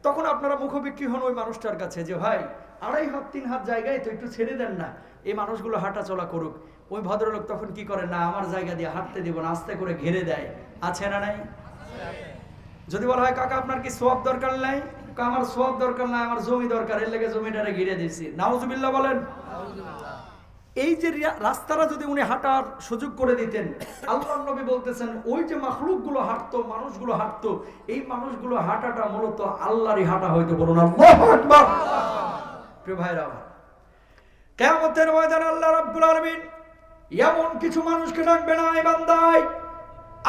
তখন আপনারা মুখবিক্রি হন ওই মানুষটার কাছে, যে ভাই 2.5 হাত 3 হাত জায়গায় তো একটু ছেড়ে দেন না, এই মানুষগুলো হাঁটাচলা করুক। ওই ভদ্রলোক তখন কি করে? না, আমার জায়গা দিয়ে হাঁটতে দিব না, আস্তে করে ঘিরে দেয়। আছে না নাই? যদি বলা হয়, কাকা আপনার কি সওয়াব দরকার নাই? আমার সওয়াব দরকার নাই, আমার জমি দরকার, এর লেগে জমিটারে ঘিরে দিয়েছি। নাউজুবিল্লাহ বলেন। এই যে রাস্তাটা যদি উনি হাঁটার সুযোগ করে দিতেন, আল্লাহর নবী বলতেছেন, ওই যে মাখলুকগুলো হাঁটতো, মানুষগুলো হাঁটতো, এই মানুষগুলো হাঁটাটা মূলত আল্লাহরই হাঁটা হইতো। বলুন আল্লাহু আকবার। প্রিয় ভাইরা, কিয়ামতের ময়দানে আল্লাহ রাব্বুল আলামিন এমন কিছু মানুষকে ডাকবেন, আয় বান্দাই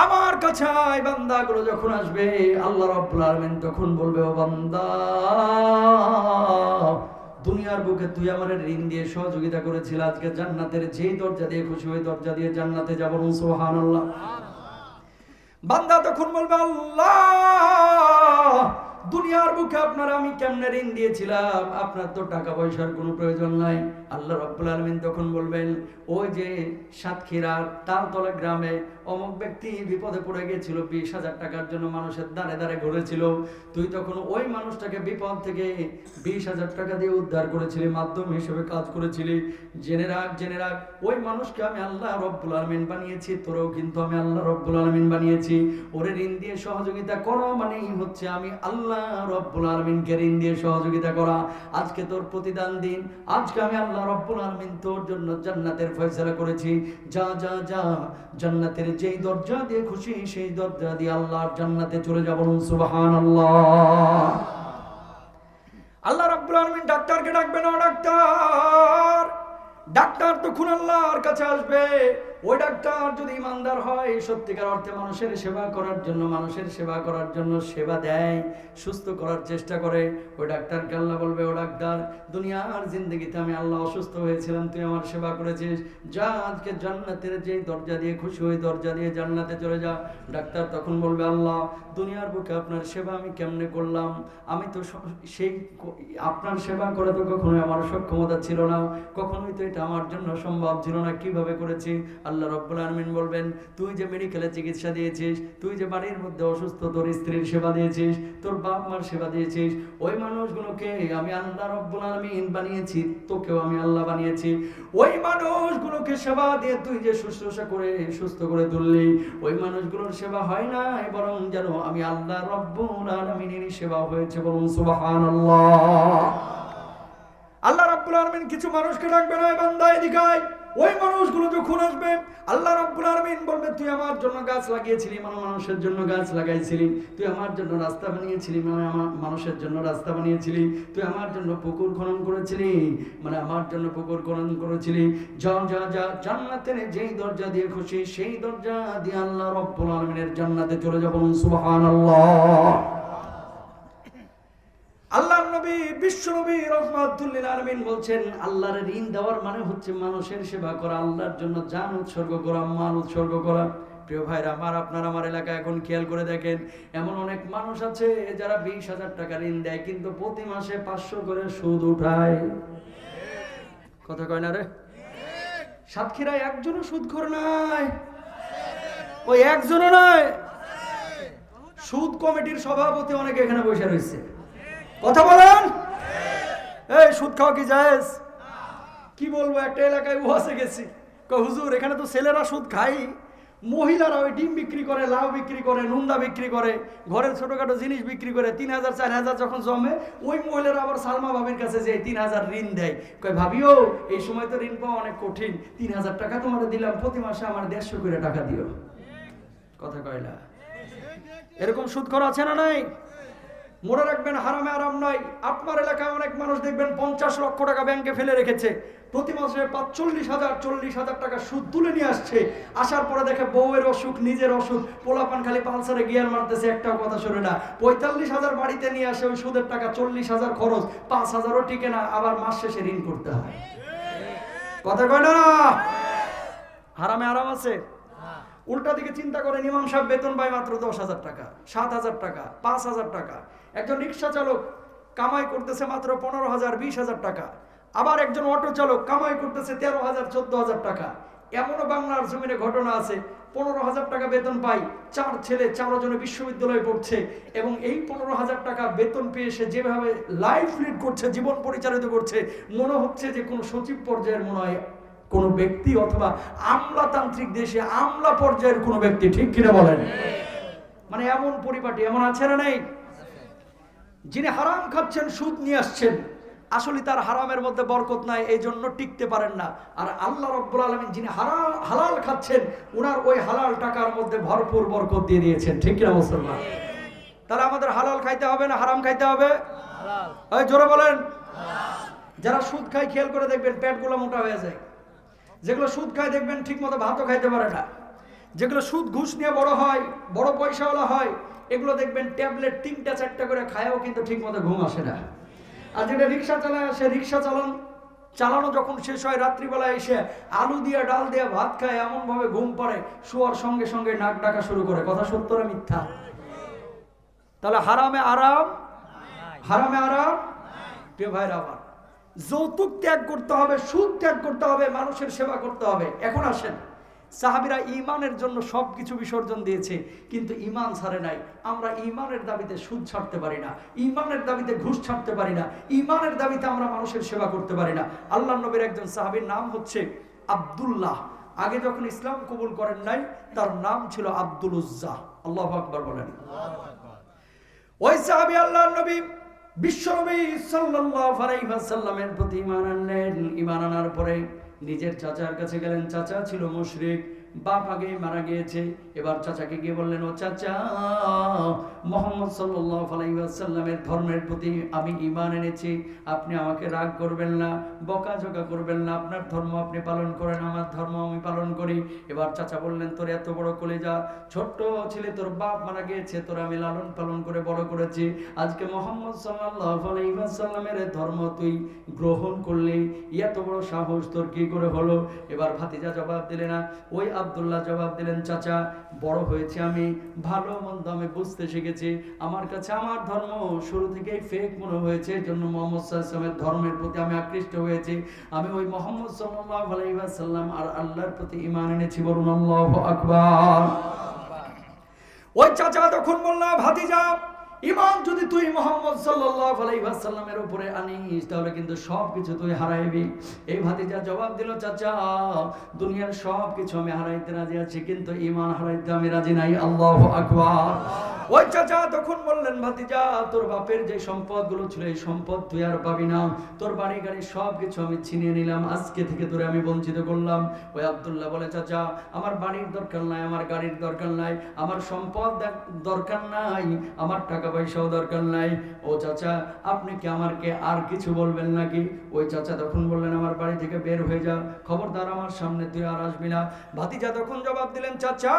আমার কাছে আয়। বান্দাগুলো যখন আসবে, আল্লাহ রাব্বুল আলামিন তখন বলবে, ও বান্দা, দুনিয়ার বুকে তুই আমার ঋণ দিয়ে সহযোগিতা করেছিল, আজকে জান্নাতের যেই দরজা দিয়ে খুশি ওই দরজা দিয়ে জান্নাতে যাব। সুবহানাল্লাহ। বান্দা তখন বলবে, আল্লাহ, দুনিয়ার বুকে আপনার আমি কেমনে ঋণ দিয়েছিলাম, আপনার তো টাকা পয়সার কোনো প্রয়োজন নাই। আল্লাহ রাব্বুল আলামিন তখন বলবেন, ওই যে সাতক্ষীরার তালতলা গ্রামে অমুক ব্যক্তি বিপদে পড়ে গিয়েছিল, 20,000 টাকার জন্য মানুষের দ্বারে দ্বারে ঘুরেছিল, তুই তখন ওই মানুষটাকে বিপদ থেকে 20,000 টাকা দিয়ে উদ্ধার করেছিলি, মাধ্যম হিসেবে কাজ করেছিলি। জেনে রাখ, ওই মানুষকে আমি আল্লাহ রাব্বুল আলামিন বানিয়েছি, তোরও কিন্তু আমি আল্লাহ রাব্বুল আলামিন বানিয়েছি। ওরে ঋণ দিয়ে সহযোগিতা করা মানেই হচ্ছে আমি আল্লাহ রাব্বুল আলামিনকে ঋণ দিয়ে সহযোগিতা করা। আজকে তোর প্রতিদান দিন, আজকে আমি আল্লাহ রাব্বুল আলামিন তোর জন্য জান্নাতের ফয়সালা করেছি। যা যা যা, জান্নাতের যেই দরজা দিয়ে খুশি সেই দরজা দিয়ে আল্লাহর জান্নাতে চলে যাব। সুবহানাল্লাহ। আল্লাহ রাব্বুল আলামিন ডাক্তারকে ডাকবেন, ও ডাক্তার। ডাক্তার তখন আল্লাহর কাছে আসবে। ওই ডাক্তার যদি ইমানদার হয়, সত্যিকার অর্থে মানুষের সেবা করার জন্য সেবা দেয়, সুস্থ করার চেষ্টা করে, ওই ডাক্তারকে আল্লাহ বলবে, ও ডাক্তার, দুনিয়ার জিন্দগিতে আমি আল্লাহ অসুস্থ হয়েছিলাম, তুই আমার সেবা করেছিস, যা আজকে জান্নাতের যে দরজা দিয়ে খুশি ওই দরজা দিয়ে জান্নাতে চলে যা। ডাক্তার তখন বলবে, আল্লাহ, দুনিয়ার বুকে আপনার সেবা আমি কেমনে করলাম? আমি তো সেই আপনার সেবা করা তো কখনোই আমার সক্ষমতা ছিল না, কখনোই তো এটা আমার জন্য সম্ভব ছিল না, কিভাবে করেছি? আল্লাহ রাব্বুল আলামিন বলবেন, তুই যে মেডিকেলে চিকিৎসা দিয়েছিস, তুই যে বাড়ির মধ্যে অসুস্থ তোর স্ত্রীর সেবা দিয়েছিস, তোর বাপ মার সেবা দিয়েছিস, ওই মানুষগুলোকে আমি আল্লাহ রাব্বুল আলামিন বানিয়েছি, তোকেও আমি আল্লাহ বানিয়েছি। ওই মানুষগুলোকে সেবা দিয়ে তুই যে শুশ্রূষা করে সুস্থ করে তুললি, ওই মানুষগুলোর সেবা হয় না, বরং যেন আমি আল্লাহ রাব্বুল আলামিনের সেবা হয়েছে। বলুন সুবহানাল্লাহ। আল্লাহ রাব্বুল আলামিন কিছু মানুষকে ডাকবেন, ওই বান্দা এদিকে আয়। ওই মানুষগুলো যখন আসবে, আল্লাহ রাব্বুল আলামিন বলবে, তুই আমার জন্য গাছ লাগিয়েছিলি, মানে মানুষের জন্য গাছ লাগাইছিলি, তুই আমার জন্য রাস্তা বানিয়েছিলি, মানে আমার মানুষের জন্য রাস্তা বানিয়েছিলি, তুই আমার জন্য পুকুর খনন করেছিলি, মানে আমার জন্য পুকুর খনন করেছিলি। যা যা যা, জান্নাতের যেই দরজা দিয়ে খুশি সেই দরজা দিয়ে আল্লাহ রাব্বুল আলামিনের জান্নাতে চলে যাব। সুবহানাল্লাহ। আল্লাহর নবী বিশ্ব নবী রাহমাতুল লিল আলামিন বলছেন, আল্লাহর ঋণ দেওয়ার মানে হচ্ছে মানুষের সেবা করা, আল্লাহর জন্য জান উৎসর্গ করা, মাল উৎসর্গ করা। প্রিয় ভাইরা আমার, আপনারা আমার এলাকায় এখন খেয়াল করে দেখেন, এমন অনেক মানুষ আছে যারা 20,000 টাকা ঋণ দেয়, কিন্তু প্রতি মাসে 500 করে সুদ উঠায়। কথা কয় না রে? সাতক্ষীরায় একজনও সুদখোর নাই, ওই একজনও নাই। সুদ কমিটির সভাপতি অনেকে এখানে বসে রয়েছে। কথা বলেন, এই সুদ খাওয়া কি জায়েজ? কি বলবো, একটা এলাকায় ওয়াজে গেছি, হুজুর এখানে তো ছেলেরা সুদ খায়, মহিলারা ওই ডিম বিক্রি করে, লাউ বিক্রি করে, নুন্দা বিক্রি করে, ঘরের ছোটখাটো জিনিস বিক্রি করে, 3,000 4,000 যখন জমে, ওই মহিলারা আবার সালমা ভাবির কাছে যে 3,000 ঋণ দেয়। কয় ভাবিও, এই সময় তো ঋণ পাওয়া অনেক কঠিন, 3,000 টাকা তোমার দিলাম, প্রতি মাসে আমার 150 করে টাকা দিও। কথা কয় না? এরকম সুদ করা আছে না নাই? মনে রাখবেন, হারামে আরাম নয়। আপনার এলাকায় অনেক মানুষ দেখবেন 50 লক্ষ টাকা ব্যাংকে ফেলে রেখেছে, প্রতি মাসে 40,000 টাকা সুদ তুলে নিয়ে আসছে। আসার পরে দেখে বউয়ের অসুখ, নিজের অসুখ, পোলাপান খালি পালসারে গিয়ার মারতেছে, একটাও কথা শুনে না। 45,000 বাড়িতে নিয়ে আসে, ওই সুদের টাকা 40,000 খরচ, 5,000ও টিকে না, আবার মাস শেষে ঋণ করতে হয়। কথা কয় না? হারামে আরাম আছে। উল্টা দিকে চিন্তা করেন, ইমাম সাহেব বেতন পায় মাত্র 10,000 টাকা, 7,000 টাকা, 5,000 টাকা। একজন রিক্সা চালক কামাই করতেছে মাত্র 15,000, 20,000 টাকা। আবার একজন অটো চালক কামাই করতেছে 13,000, 14,000 টাকা। এমনও বাংলার জমিনে ঘটনা আছে, 15,000 টাকা বেতন পাই, 4 ছেলে, 4 জনে বিশ্ববিদ্যালয়ে পড়ছে, এবং এই 15,000 টাকা বেতন পেয়ে সে যেভাবে লাইফ লিড করছে, জীবন পরিচালিত করছে, মনে হচ্ছে যে কোনো সচিব পর্যায়ের মনে হয় কোন ব্যক্তি, অথবা আমলাতান্ত্রিক দেশে আমলা পর্যায়ের কোন ব্যক্তি। ঠিক কিনা বলেন? মানে এমন পরিপাটি এমন আছে না নেই? যিনি হারাম খাচ্ছেন, সুদ নিয়ে আসছেন, আসলে তার হারামের মধ্যে বরকত নাই, এই জন্য টিকতে পারেন না। আর আল্লাহ রাব্বুল আলামিন যিনি হালাল খাচ্ছেন, উনার ওই হালাল টাকার মধ্যে ভরপুর বরকত দিয়ে দিয়েছেন। ঠিক কিনা মুসলমান? তাহলে আমাদের হালাল খাইতে হবে না হারাম খাইতে হবে? হালাল। জোরে বলেন। যারা সুদ খায় খেয়াল করে দেখবেন পেটগুলো মোটা হয়ে যায়। যেগুলো সুদ খায় দেখবেন ঠিক মতো ভাতও খাইতে পারে না। যেগুলো সুদ ঘুষ নিয়ে বড় হয়, বড় পয়সাওয়ালা হয়, এগুলো দেখবেন ট্যাবলেট 3টা 4টা করে খায়ও কিন্তু ঠিক মতো ঘুম আসে না। আর যেটা রিক্সা চালায়, সে রিক্সা চালানো যখন শেষ হয়, রাত্রিবেলা এসে আলু দিয়ে ডাল দিয়ে ভাত খায়, এমন ভাবে ঘুম পাড়ে, শোয়ার সঙ্গে সঙ্গে নাক ডাকা শুরু করে। কথা সত্য না মিথ্যা? তাহলে হারামে আরাম, হারামে আরাম। প্রিয় ভাইরা আমার, যৌতুক ত্যাগ করতে হবে, সুদ ত্যাগ করতে হবে, মানুষের সেবা করতে হবে। এখন আসেন, সাহাবীরা ঈমানের জন্য সবকিছু বিসর্জন দিয়েছে, কিন্তু ঈমান ছাড়ে নাই। আমরা ঈমানের দাবিতে সুদ ছাড়তে পারি না, ঈমানের দাবিতে ঘুষ ছাড়তে পারি না, ঈমানের দাবিতে আমরা মানুষের সেবা করতে পারি না। আল্লাহর নবীর একজন সাহাবীর নাম হচ্ছে আব্দুল্লাহ। আগে যখন ইসলাম কবুল করেন নাই, তার নাম ছিল আব্দুল উজ্জা। আল্লাহু আকবার বলেন। ওই সাহাবী আল্লাহর নবী বিশ্বনবী সাল্লাল্লাহু আলাইহি ওয়াসাল্লামের প্রতি ঈমান আনলেন। ঈমান আনার পরে নিজের চাচার কাছে গেলেন। চাচা ছিল মুশরিক, বাপ আগে মারা গিয়েছে। এবার চাচাকে গিয়ে বললেন, ও চাচা, মুহাম্মদ সাল্লাল্লাহু আলাইহি ওয়াসাল্লামের ধর্মের প্রতি আমি ঈমান এনেছি, আপনি আমাকে রাগ করবেন না, বকাঝকা করবেন না, আপনার ধর্ম আপনি পালন করেন, আমার ধর্ম আমি পালন করি। এবার চাচা বললেন, তোর এত বড় কলিজা, ছোট্ট ছেলে, তোর বাপ মারা গিয়েছে, তোর আমি লালন পালন করে বড় করেছি, আজকে মুহাম্মদ সাল্লাল্লাহু আলাইহি ওয়াসাল্লামের ধর্ম তুই গ্রহণ করলি, এত বড় সাহস তোর কি করে হলো? এবার ভাতিজা জবাব দিলে না, ওই আব্দুল্লাহ জবাব দিলেন, চাচা বড় হয়েছে আমি, ভালো মন্দ আমি বুঝতে শিখেছি, আমার কাছে আমার ধর্ম শুরু থেকেই ফেক মনে হয়েছে, এই জন্য মুহাম্মদ সাল্লাল্লাহু আলাইহি ওয়াসাল্লামের ধর্মের প্রতি আমি আকৃষ্ট হয়েছি। আমি ওই মুহাম্মদ সাল্লাল্লাহু আলাইহি ওয়াসাল্লাম আর আল্লাহর প্রতি ঈমান এনেছি। বলুন আল্লাহু আকবার। ওই চাচা তখন বলল, ভাতিজা ঈমান যদি তুই মুহাম্মদ সাল্লাল্লাহু আলাইহি ওয়াসাল্লামের উপরে আনিস তাহলে কিন্তু সবকিছু তুই হারাইবি। এই ভাতিজা জবাব দিল, চাচা দুনিয়ার সবকিছু আমি হারাইতে রাজি আছি, কিন্তু ঈমান হারাইতে আমি রাজি নাই। আল্লাহু আকবার। ওই চাচা তখন বললেন, ভাতিজা তোর বাপের যে সম্পদগুলো ছিল এই সম্পদ তুই আর পাবি না, তোর বাড়ি গাড়ি সবকিছু আমি ছিনিয়ে নিলাম, আজকে থেকে তোরে আমি বঞ্চিত করলাম। ওই আব্দুল্লাহ বলে, চাচা আমার বাড়ির দরকার নাই, আমার গাড়ির দরকার নাই, আমার সম্পদ দরকার নাই, আমার টাকা পয়সাও দরকার নাই। ও চাচা আপনি কি আমাকে আর কিছু বলবেন নাকি? ওই চাচা তখন বললেন, আমার বাড়ি থেকে বের হয়ে যা, খবরদার আমার সামনে তুই আর আসবি না। ভাতিজা তখন জবাব দিলেন, চাচা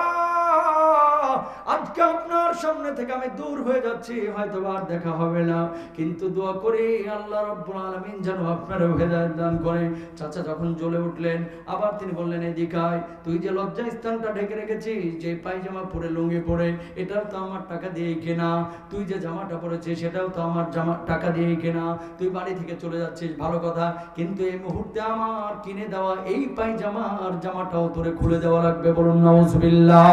আজকে আপনার সামনে থেকে আমি দূর হয়ে যাচ্ছি, হয়তো আর দেখা হবে না, কিন্তু দোয়া করি আল্লাহ রাব্বুল আলামিন যেন আপনার হেদায়েত দান করে। চাচা যখন জ্বলে উঠলেন, আবার তিনি বললেন, এদিকে আয়, তুই যে লজ্জা স্থানটা ঢেকে রেখেছিস, যে পায়জামা পরে লুঙ্গি পরে, এটাও তো আমার টাকা দিয়েই কেনা, তুই যে জামাটা পরেছিস সেটাও তো আমার টাকা দিয়েই কেনা, তুই বাড়ি থেকে চলে যাচ্ছিস ভালো কথা, কিন্তু এই মুহূর্তে আমার কিনে দেওয়া এই পায়জামা আর জামাটাও তোরে খুলে দেওয়া লাগবে। বলুন নাউজুবিল্লাহ।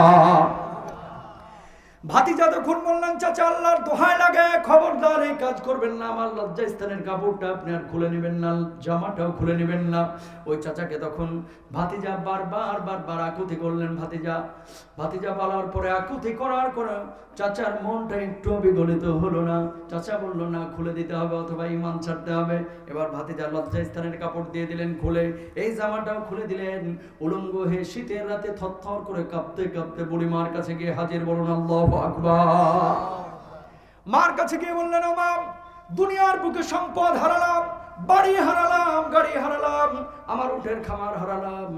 ভাতিজা তখন বললেন, চাচা আল্লাহর দোহাই লাগে খবরদার এই কাজ করবেন না, আমার লজ্জা স্থানের কাপড়টা আপনি আর খুলে নেবেন না, জামাটাও খুলে নেবেন না। ওই চাচাকে তখন ভাতিজা বারবার আকুতি করলেন। ভাতিজা বলার পরে আকুতি করার পরে চাচার মনটা একটু বিগলিত হলো না। চাচা বলল, না খুলে দিতে হবে অথবা ঈমান ছাড়তে হবে। এবার ভাতিজা লজ্জা স্থানের কাপড় দিয়ে দিলেন খুলে, এই জামাটাও খুলে দিলেন। উলঙ্গ হয়ে শীতের রাতে থরথর করে কাঁপতে কাঁপতে বুড়ি মার কাছে গিয়ে হাজির। বলুন আল্লাহু আকবার। মার কাছে গিয়ে বললেন, ও মা, দুনিয়ার বুকে সম্পদ হারালাম, বাড়ি হারালাম, গাড়ি হারালাম, আমার উটের খামার হারালাম,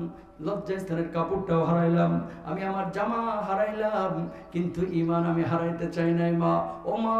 লজ্জাস্থানের কাপড়টাও হারাইলাম, আমি আমার জামা হারাইলাম, কিন্তু ঈমান আমি হারাইতে চাই নাই মা। ও মা,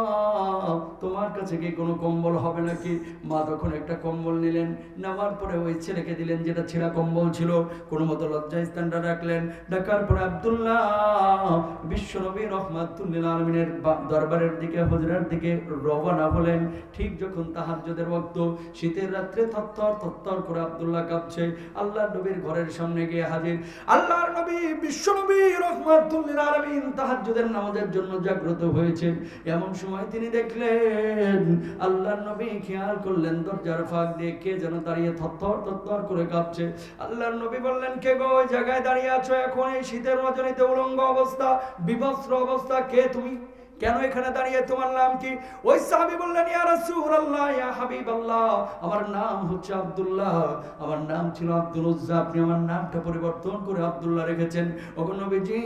তোমার কাছে কি কোনো কম্বল হবে নাকি? মা তখন একটা কম্বল নিলেন, নেওয়ার পরে ওই ছেলেকে দিলেন যেটা ছেঁড়া কম্বল ছিল, কোনো মতো লজ্জাস্থানটা রাখলেন। ডাকার পরে আব্দুল্লাহ বিশ্বনবী রাহমাতুল লিল আলামিনের দরবারের দিকে, হুজরার দিকে রওনা হলেন। ঠিক যখন তাহাজ্জুদের ওয়াক্ত, শীতের রাত্রে থরথর করে আব্দুল্লাহ কাঁপছে, আল্লাহর নবীর ঘরের সামনে গিয়ে হাজির। আল্লাহর নবী বিশ্বনবী রাহমাতুল লিল আলামিন তাহাজ্জুদের নামাজের জন্য জাগ্রত হয়েছে। এমন সময় তিনি দেখলেন, আল্লাহর নবী খেয়াল করলেন দরজার ফাঁক দিয়ে কে যেন দাঁড়িয়ে থরথর করে কাঁপছে। আল্লাহর নবী বললেন, কে গো ওই জায়গায় দাঁড়িয়ে আছো এখন এই শীতের রজনীতে, উলঙ্গ অবস্থা, বিবস্ত্র অবস্থা, কে তুমি? কেন এখানে দাঁড়িয়ে, তোমার নাম কি? ওই সাহাবী বললেন, ইয়া রাসূলুল্লাহ, ইয়া হাবিবাল্লাহ, আমার নাম হচ্ছে আব্দুল্লাহ, আমার নাম ছিল আব্দুল উজ্জা, আপনি আমার নামটা পরিবর্তন করে আব্দুল্লাহ রেখেছেন। ওগো নবীজি,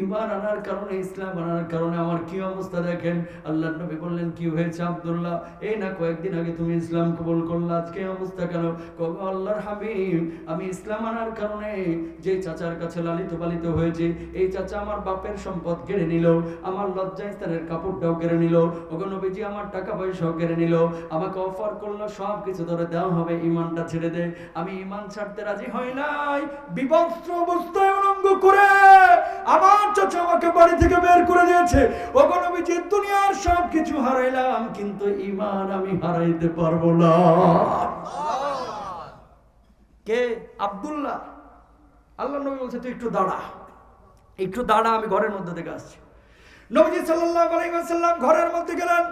ঈমান আনার কারণে, ইসলাম আনার কারণে আমার কি অবস্থা দেখেন। আল্লাহর নবী বললেন, কি হয়েছে আব্দুল্লাহ? এই না কয়েকদিন আগে তুমি ইসলাম কবুল করলে, আজকে অবস্থা কেন? কবে আল্লাহর হাবিব, আমি ইসলাম আনার কারণে যে চাচার কাছে লালিত পালিত হয়েছে, এই চাচা আমার বাপের সম্পদ কেড়ে নিল, আমার লজ্জাস্থানের কাপড়টাও কেড়ে নিল, ওগো নবীজি আমার টাকা পয়সাও কেড়ে নিল, আমাকে অফার করলো সব কিছু ধরে দেওয়া হবে, ঈমানটা ছেড়ে দে। আমি ঈমান ছাড়তে রাজি হই নাই, বিবস্ত্র অবস্থায় উলঙ্গ করে আমার চাচা আমাকে বাড়ি থেকে বের করে দিয়েছে। ওগো নবীজি, দুনিয়ার সব কিছু হারাইলাম, কিন্তু ঈমান আমি হারাইতে পারবো না। কে? আব্দুল্লাহ। আল্লাহ নবী বলছে, তুই একটু দাঁড়া, আমি ঘরের মধ্যে থেকে আসছি। নবীজি সাল্লাল্লাহু আলাইহি ওয়াসাল্লাম ঘরের মধ্যে গেলেন।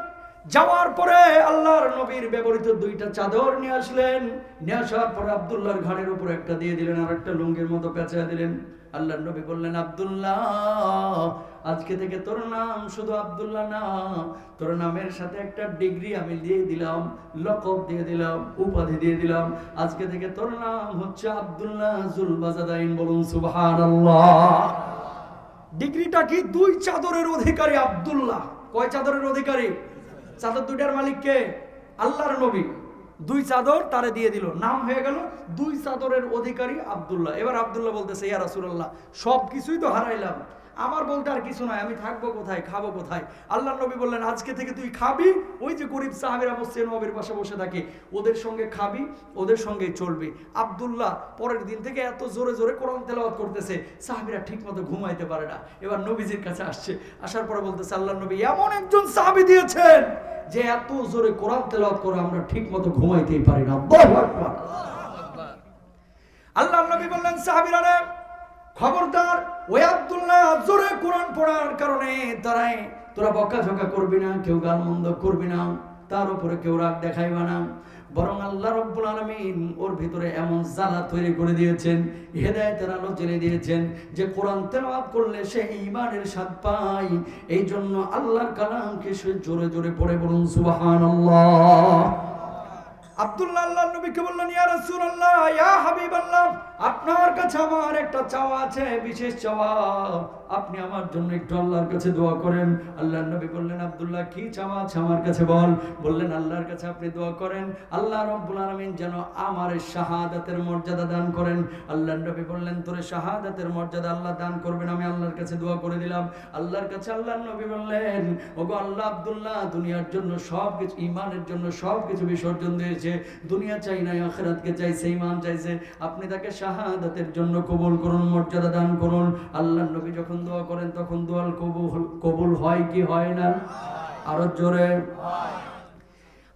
যাওয়ার পরে আল্লাহর নবীর ব্যবহৃত দুইটা চাদর নিয়ে আসলেন। নিয়ে আসার পরে আব্দুল্লাহর ঘাড়ের উপর একটা দিয়ে দিলেন, আর একটা লুঙ্গির মতো পেঁচায় দিলেন। আল্লাহর নবী বললেন, আব্দুল্লাহ, আজকে থেকে তোর নাম শুধু আব্দুল্লাহ না, তোর নামের সাথে একটা ডিগ্রি আমি দিয়ে দিলাম, লকব দিয়ে দিলাম, উপাধি দিয়ে দিলাম। আজকে থেকে তোর নাম হচ্ছে আব্দুল্লাহ যুল বাজাদাইন। বলুন সুবহানাল্লাহ। ডিগ্রিটা কি? দুই চাদরের অধিকারী আব্দুল্লাহ। কয় চাদরের অধিকারী? চাদর দুইটার মালিক কে? আল্লাহর নবী। দুই চাদর তারে দিয়ে দিল, নাম হয়ে গেল দুই চাদরের অধিকারী আব্দুল্লাহ। এবার আব্দুল্লাহ বলতেছে, ইয়া রাসূলুল্লাহ, সব কিছুই তো হারাইলাম, আমার বলতে আর কিছু নয়, আমি থাকবো কোথায়, খাবো কোথায়? আল্লাহ নবী বললেন আজকে থেকে তুই খাবি ওই যে গরিব সাহাবীরা মসজিদে নববীর পাশে বসে থাকে ওদের সঙ্গে খাবি, ওদের সঙ্গেই চলবি। আব্দুল্লাহ পরের দিন থেকে এত জোরে জোরে কোরআন তেলাওয়াত করতেছে, সাহাবীরা ঠিকমতো ঘুমাইতে পারে না। এবার নবীজির কাছে আসছে, আসার পরে বলতেছে আল্লাহ নবী এমন একজন সাহাবী দিয়েছেন যে এত জোরে কোরআন তেলাওয়াত করে আমরা ঠিকমতো ঘুমাইতেই পারি না। আল্লাহু আকবার। আল্লাহ নবী বললেন সাহাবীরা রে খবরদার, ওই আব্দুল্লাহ জোরে কোরআন পড়ার কারণে দাঁড়ায় তোরা বকাঝকা করবি না, কেউ গালমন্দ করবি না, তার উপরে কেউ রাগ দেখাইবা না, বরং আল্লাহ রাব্বুল আলামিন ওর ভিতরে এমন জ্বালা তৈরি করে দিয়েছেন, হেদায়েতের আলো জ্বেলে দিয়েছেন যে কোরআন তেলাওয়াত করলে সে ঈমানের স্বাদ পায়। এই জন্য আল্লাহর কালামকে সে জোরে জোরে পড়ে, বলুন সুবহানাল্লাহ। আব্দুল্লাহ আল্লাহর নবীকে বললেন ইয়া রাসূলুল্লাহ, ইয়া হাবিবাল্লাহ, আপনার কাছে আমার একটা চাওয়া আছে, বিশেষ চাওয়া, আপনি আমার জন্য একটু আল্লাহর কাছে দোয়া করেন। আল্লাহর নবী বললেন আব্দুল্লাহ কি চাওয়া আছে আমার কাছে বল। বললেন আল্লাহর কাছে আপনি দোয়া করেন আল্লাহ রাব্বুল আলামিন যেন আমার শাহাদাতের মর্যাদা দান করেন। আল্লাহর নবী বললেন তোরে শাহাদাতের মর্যাদা আল্লাহ দান করবেন, আমি আল্লাহর কাছে দোয়া করে দিলাম। আল্লাহর কাছে আল্লাহর নবী বললেন ওগো আল্লাহ, আব্দুল্লাহ দুনিয়ার জন্য সবকিছু, ঈমানের জন্য সবকিছু বিসর্জন দিয়েছে, দুনিয়া চাই না আখিরাতকে চাইছে, ঈমান চাইছে, আপনি তাকে শাহাদাতের জন্য কবুল করুন, মর্যাদা দান করুন। আল্লাহর নবী যখন দোয়া করেন তখন দোয়া কবুল হয় কি হয় না? আরো জোরে হয়।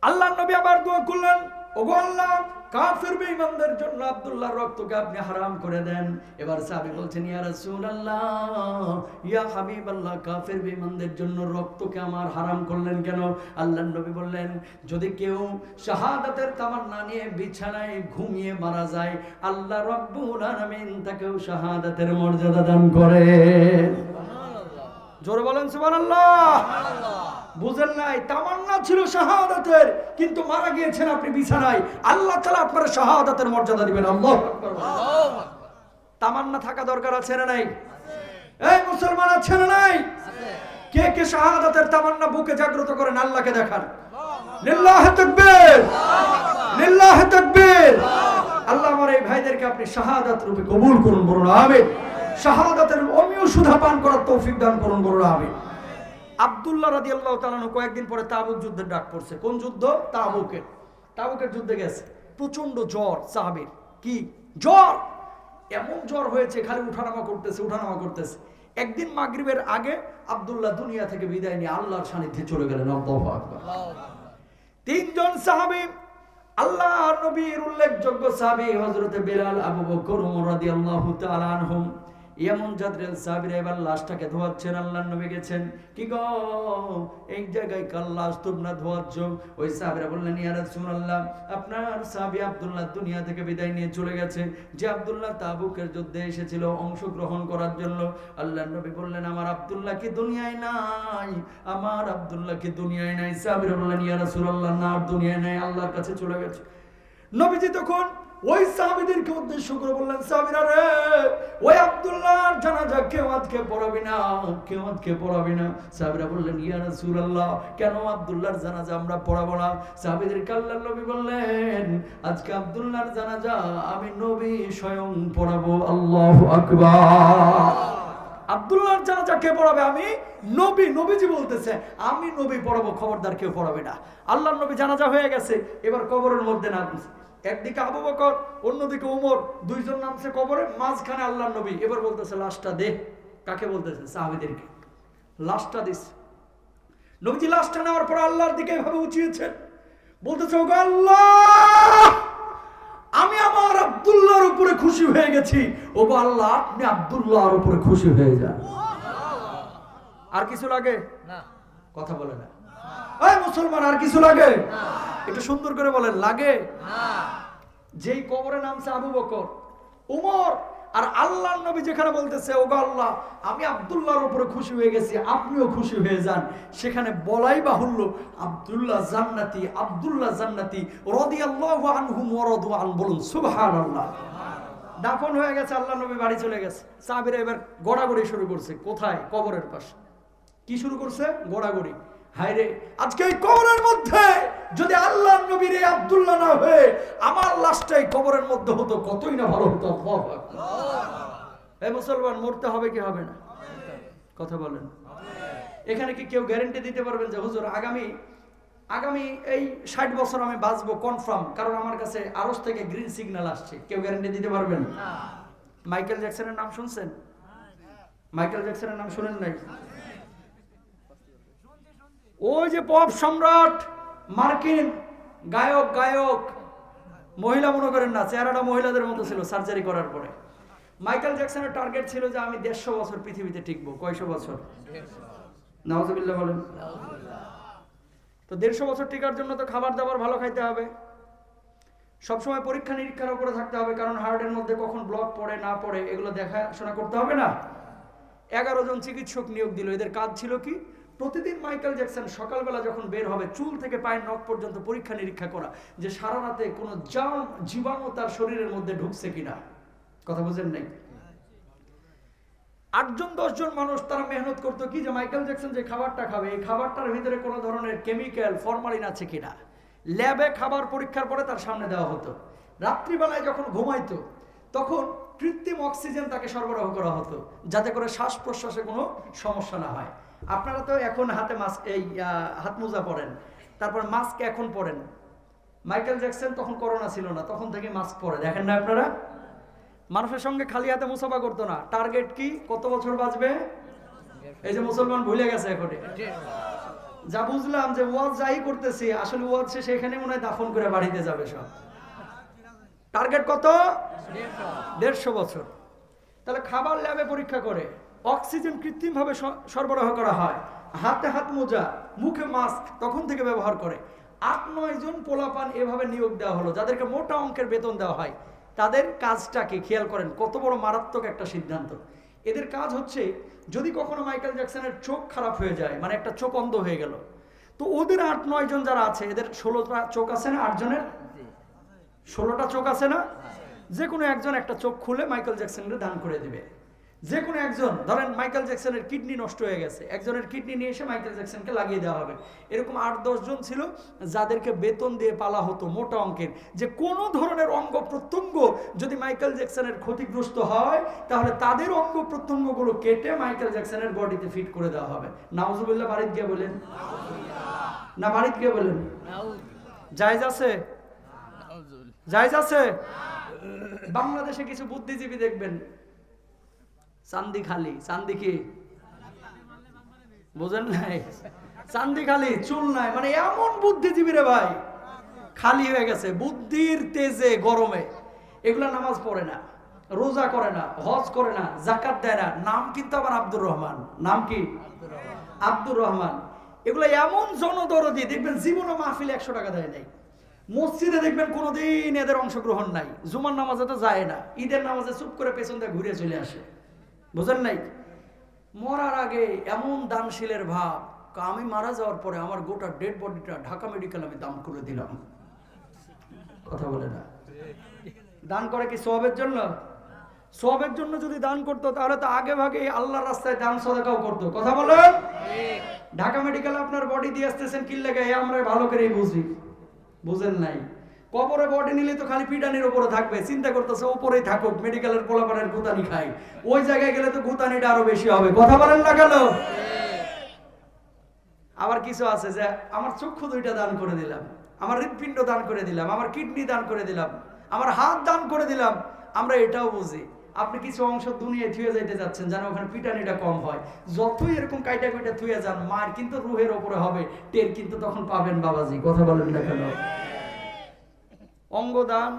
আল্লাহর নবী আবার দোয়া করলেন ওগো আল্লাহ, কাফির বেঈমানদের জন্য আব্দুল্লাহর রক্তকে আপনি হারাম করে দেন। এবার সাহাবী বলছেন ইয়া রাসূলুল্লাহ, ইয়া হাবিবাল্লাহ, কাফির বেঈমানদের জন্য রক্তকে আমার হারাম করলেন কেন? আল্লাহর নবী বললেন যদি কেউ শাহাদাতের তামান্না নিয়ে বিছানায় ঘুমিয়ে মারা যায় আল্লাহ রাব্বুল আলামিন তাকেও শাহাদাতের মর্যাদা দান করেন। সুবহানাল্লাহ, জোরে বলেন সুবহানাল্লাহ। সুবহানাল্লাহ। বুঝেন নাই? তামান্না ছিল শাহাদাতের, কিন্তু মারা গিয়েছেন আপনি বিছানায়, আল্লাহ তাআলা আপনার শাহাদাতের মর্যাদা দিবেন। আল্লাহু আকবার। আল্লাহু আকবার। তামান্না থাকা দরকার আছে না নাই? এই মুসলমান আছে না নাই? কে কে শাহাদাতের তামান্না বুকে জাগ্রত করেন আল্লাহকে দেখান। লিল্লাহি তাকবীর, লিল্লাহি তাকবীর। আল্লাহ আমার এই ভাইদেরকে আপনি শাহাদাত রূপে কবুল করুন, বলুন আমিন। শাহাদাতের অমীয় সুধা পান করার তৌফিক দান করুন, বলুন আমিন। আব্দুল্লাহ রাদিয়াল্লাহু তাআলা কয়েকদিন পরে তাবুক যুদ্ধের ডাক পড়ছে। কোন যুদ্ধ? তাবুকের যুদ্ধে গেছে। প্রচন্ড জ্বর সাহাবীর, কি জ্বর, এমন জ্বর হয়েছে খালি উঠানামা করতেছে। একদিন মাগরিবের আগে আব্দুল্লাহ দুনিয়া থেকে বিদায় নিয়ে আল্লাহর সান্নিধ্যে চলে গেলেন। আল্লাহু আকবার। তিনজন সাহাবী, আল্লাহর নবীর উল্লেখযোগ্য সাহাবী হযরত বিলাল, আবু বকর, ওমর রাদিয়াল্লাহু তাআলা আনহুম, এমন জাদরেল সাহাবীরা এবার লাশটাকে ধোয়াচ্ছেন। আল্লাহর নবী গেছেন, কি গো এই জায়গায় কাল লাশ তোমরা ধোয়াচ্ছ? ওই সাহাবীরা বললেন ইয়া রাসূলুল্লাহ, আপনার সাহাবী আব্দুল্লাহ দুনিয়া থেকে বিদায় নিয়ে চলে গেছে, যে আব্দুল্লাহ তাবুকের যুদ্ধে এসেছিল অংশগ্রহণ করার জন্য। আল্লাহর নবী বললেন আমার আব্দুল্লাহ কি দুনিয়ায় নাই? আমার আব্দুল্লাহ কি দুনিয়ায় নাই? সাহাবীরা বললেন ইয়া রাসূলুল্লাহ, না দুনিয়ায় নাই, আল্লাহর কাছে চলে গেছে। নবীজি তখন ওই সাহাবীদেরকে উদ্দেশ্য করে বললেন সাহাবীরা রে, ওই আব্দুল্লাহর জানাজা কেউ আজকে পড়াবি না। সাহাবীরা বললেন ইয়া রাসূলুল্লাহ, কেন আব্দুল্লাহর জানাজা আমরা পড়াবো না? সাহাবীদেরকে আল্লাহর নবী বললেন আজকে আব্দুল্লাহর জানাজা আমি নবী স্বয়ং পড়াবো। আল্লাহু আকবার। আব্দুল্লাহর জানাজা কে পড়াবে? আমি নবী। নবীজি বলতেছে আমি নবী পড়াবো, খবরদার কেউ পড়াবে না। আল্লাহর নবী জানাজা হয়ে গেছে, এবার কবরের মধ্যে নামছে। একদিকে আবু বকর, অন্যদিকে ওমর, দুইজন নামছে কবরে, মাঝখানে আল্লাহর নবী। এবার বলতেছে লাশটা দে। কাকে বলতেছে? সাহাবীদেরকে। লাশটা দিস। নবীজি লাশটা নেওয়ার পর আল্লাহর দিকে এভাবে উঁচিয়েছেন, বলতেছে ওগো আল্লাহ, আমি আমার আব্দুল্লাহর উপরে খুশি হয়ে গেছি। ওগো আল্লাহ, আপনি আব্দুল্লাহর উপরে খুশি হয়ে যান। আর কিছু লাগে না? কথা বলে না। এই মুসলমান, আর কিছু লাগে না? একটু সুন্দর করে বলেন, লাগে না? যেই কবরে নামছে আবু বকর, ওমর আর আল্লাহর নবী যেখানে বলতেছে ওগো আল্লাহ, আমি আব্দুল্লাহর উপরে খুশি হয়ে গেছি, আপনিও খুশি হয়ে যান, সেখানে বলাই বাহুল্য আব্দুল্লাহ জান্নাতি রাদিয়াল্লাহু আনহুম ওয়া রাদু আন, বলুন সুবহানাল্লাহ। দাফন হয়ে গেছে, আল্লাহর নবী বাড়ি চলে গেছে। সাহাবীরা এবার গড়াগড়ি শুরু করছে। কোথায়? কবরের পাশে। কি শুরু করছে? গড়াগড়ি। হায়রে, আজকে এই কবরের মধ্যে যদি আল্লাহর নবীর এই আব্দুল্লাহ না হয়ে আমার লাশটাই কবরের মধ্যে হতো, কতই না ভালো হতো। এই মুসলমান, মরতে হবে কি হবে না? কথা বলেন। এখানে কি কেউ গ্যারান্টি দিতে পারবেন যে হুজুর আগামী এই 60 বছর আমি বাঁচবো কনফার্ম, কারণ আমার কাছে আরশ থেকে গ্রিন সিগন্যাল আসছে? কেউ গ্যারান্টি দিতে পারবেন? মাইকেল জ্যাকসনের নাম শুনছেন? মাইকেল জ্যাকসনের নাম শুনেন নাই? ওই যে পপ সম্রাট, মার্কিন গায়ক, মহিলা মনে করেন না, চেহারাটা মহিলাদের মতো ছিল সার্জারি করার পরে। মাইকেল জ্যাকসনের টার্গেট ছিল যে আমি 150 বছর পৃথিবীতে টিকবো। কয়শো বছর? নাউজুবিল্লাহ বলেন। তো 150 বছর টিকার জন্য তো খাবার দাবার ভালো খাইতে হবে, সবসময় পরীক্ষা নিরীক্ষার উপরে থাকতে হবে, কারণ হার্টের মধ্যে কখন ব্লক পড়ে না পড়ে এগুলো দেখাশোনা করতে হবে না। 11 জন চিকিৎসক নিয়োগ দিল। এদের কাজ ছিল কি? প্রতিদিন মাইকেল জ্যাকসন সকালবেলা যখন বের হবে চুল থেকে পায়ের নখ পর্যন্ত পরীক্ষা নিরীক্ষা করা, যে সারা রাতে কোনো জীবাণু তার শরীরের মধ্যে ঢুকছে কিনা। কথা বুঝেন নাই? 8 জন 10 জন মানুষ তারা মেহনত করতো কি, যে মাইকেল জ্যাকসন যে খাবারটা খাবে এই খাবারটার ভিতরে কোনো ধরনের কেমিক্যাল ফরমালিন আছে কিনা। ল্যাবে খাবার পরীক্ষার পরে তার সামনে দেওয়া হতো। রাত্রিবেলায় যখন ঘুমাইতো তখন কৃত্রিম অক্সিজেন তাকে সরবরাহ করা হতো, যাতে করে শ্বাস প্রশ্বাসে কোনো সমস্যা না হয়। আপনারা তো এখন হাতে মাস্ক, এই হাত মোজা পরেন, তারপর মাস্ক এখন পরেন। মাইকেল জ্যাকসন তখন করোনা ছিল না, তখন থেকে মাস্ক পরে, দেখেন না আপনারা? মানুষের সঙ্গে খালি হাতে মুসাফা করতো না। টার্গেট কি? কত বছর বাঁচবে। এই যে মুসলমান ভুলে গেছে এখন। যা বুঝলাম যে ওয়াজ যাই করতেছি, আসলে ওয়াজ শেষে এখানে মনে হয় দাফন করে বাড়িতে যাবে সব। টার্গেট কত? 150 বছর। তাহলে খাবার ল্যাবে পরীক্ষা করে, অক্সিজেন কৃত্রিমভাবে সরবরাহ করা হয়, হাতে হাত মোজা, মুখে মাস্ক তখন থেকে ব্যবহার করে। 8-9 জন পোলাপান এভাবে নিয়োগ দেওয়া হলো, যাদেরকে মোটা অঙ্কের বেতন দেওয়া হয়। তাদের কাজটাকে খেয়াল করেন, কত বড় মারাত্মক একটা সিদ্ধান্ত। এদের কাজ হচ্ছে, যদি কখনো মাইকেল জ্যাকসনের চোখ খারাপ হয়ে যায়, মানে একটা চোখ অন্ধ হয়ে গেল, তো ওদের 8-9 জন যারা আছে, এদের 16টা চোখ আছে না? 8 জনের 16টা চোখ আছে না? যে কোনো একজন একটা চোখ খুলে মাইকেল জ্যাকসনের দান করে দিবে। যে কোনো একজন, ধরেন মাইকেল জ্যাকসনের কিডনি নষ্ট হয়ে গেছে, একজনের কিডনি নিয়ে এসে মাইকেল জ্যাকসনকে লাগিয়ে দেওয়া হবে। এরকম 8-10 জন ছিল যাদেরকে বেতন দিয়ে পালা হতো মোটা অঙ্কের, যে কোনো ধরনের অঙ্গ প্রত্যঙ্গ যদি মাইকেল জ্যাকসনের ক্ষতিগ্রস্ত হয় তাহলে তাদের অঙ্গ প্রত্যঙ্গগুলো কেটে মাইকেল জ্যাকসনের বডিতে ফিট করে দেওয়া হবে। নাউজুবিল্লাহ বাড়িতে গিয়ে বলেন না, বাড়িতে গিয়ে বলেন জায়েজ আছে? জায়েজ আছে? বাংলাদেশে কিছু বুদ্ধিজীবী দেখবেন চান্দি খালি, চান্দি কি বুঝেন নাই? চান্দি খালি, চুল নাই, মানে এমন বুদ্ধিজীবী রে ভাই, খালি হয়ে গেছে বুদ্ধির তেজে গরমে। এগুলা নামাজ পড়ে না, রোজা করে না, হজ করে না, যাকাত দেয় না, নাম কিন্তু আবার আব্দুর রহমান। নাম কি? আব্দুর রহমান। এগুলো এমন জনদরদি, দেখবেন জীবনে মাহফিলে 100 টাকা দেয় নাই। মসজিদে দেখবেন কোনোদিন এদের অংশগ্রহণ নাই। জুমার নামাজে তো যায় না, ঈদের নামাজে চুপ করে পেছন দিয়ে ঘুরে চলে আসে। বুঝেন নাই? মরার আগে এমন দানশীলের ভাব, আমি মারা যাওয়ার পরে আমার গোটা ডেড বডিটা ঢাকা মেডিকেল আমি দান করে দিলাম। কথা বলে না? দান করে কি সওয়াবের জন্য? সওয়াবের জন্য যদি দান করতো তাহলে তো আগে ভাগে আল্লাহর রাস্তায় দান সদকাও করতো। কথা বলেন? ঢাকা মেডিকেলে আপনার বডি দিয়ে আসতেছেন কি লাগে, আমরা ভালো করেই বুঝি। বুঝেন নাই? কবরে বডি নিলে তো খালি পিটানির উপরে থাকবে, চিন্তা করতেছে উপরেই থাকুক, মেডিকেলের পোলাপানের গুতানি খাই। ওই জায়গায় গেলে তো গুতানিটা আরো বেশি হবে। কথা বলেন না কেন? আবার কিছু আছে যে আমার চক্ষু 2টা দান করে দিলাম, আমার হৃৎপিণ্ড দান করে দিলাম, আমার কিডনি দান করে দিলাম, আমার হাত দান করে দিলাম। আমরা এটাও বুঝি আপনি কিছু অংশ দুনিয়ায় থুয়ে যাইতে যাচ্ছেন, যেন ওখানে পিটানিটা কম হয়। যতই এরকম কাইটা কাইটা থুয়ে যান, মার কিন্তু রুহের ওপরে হবে, টের কিন্তু তখন পাবেন বাবাজি। কথা বলেন না কেন? অঙ্গদান,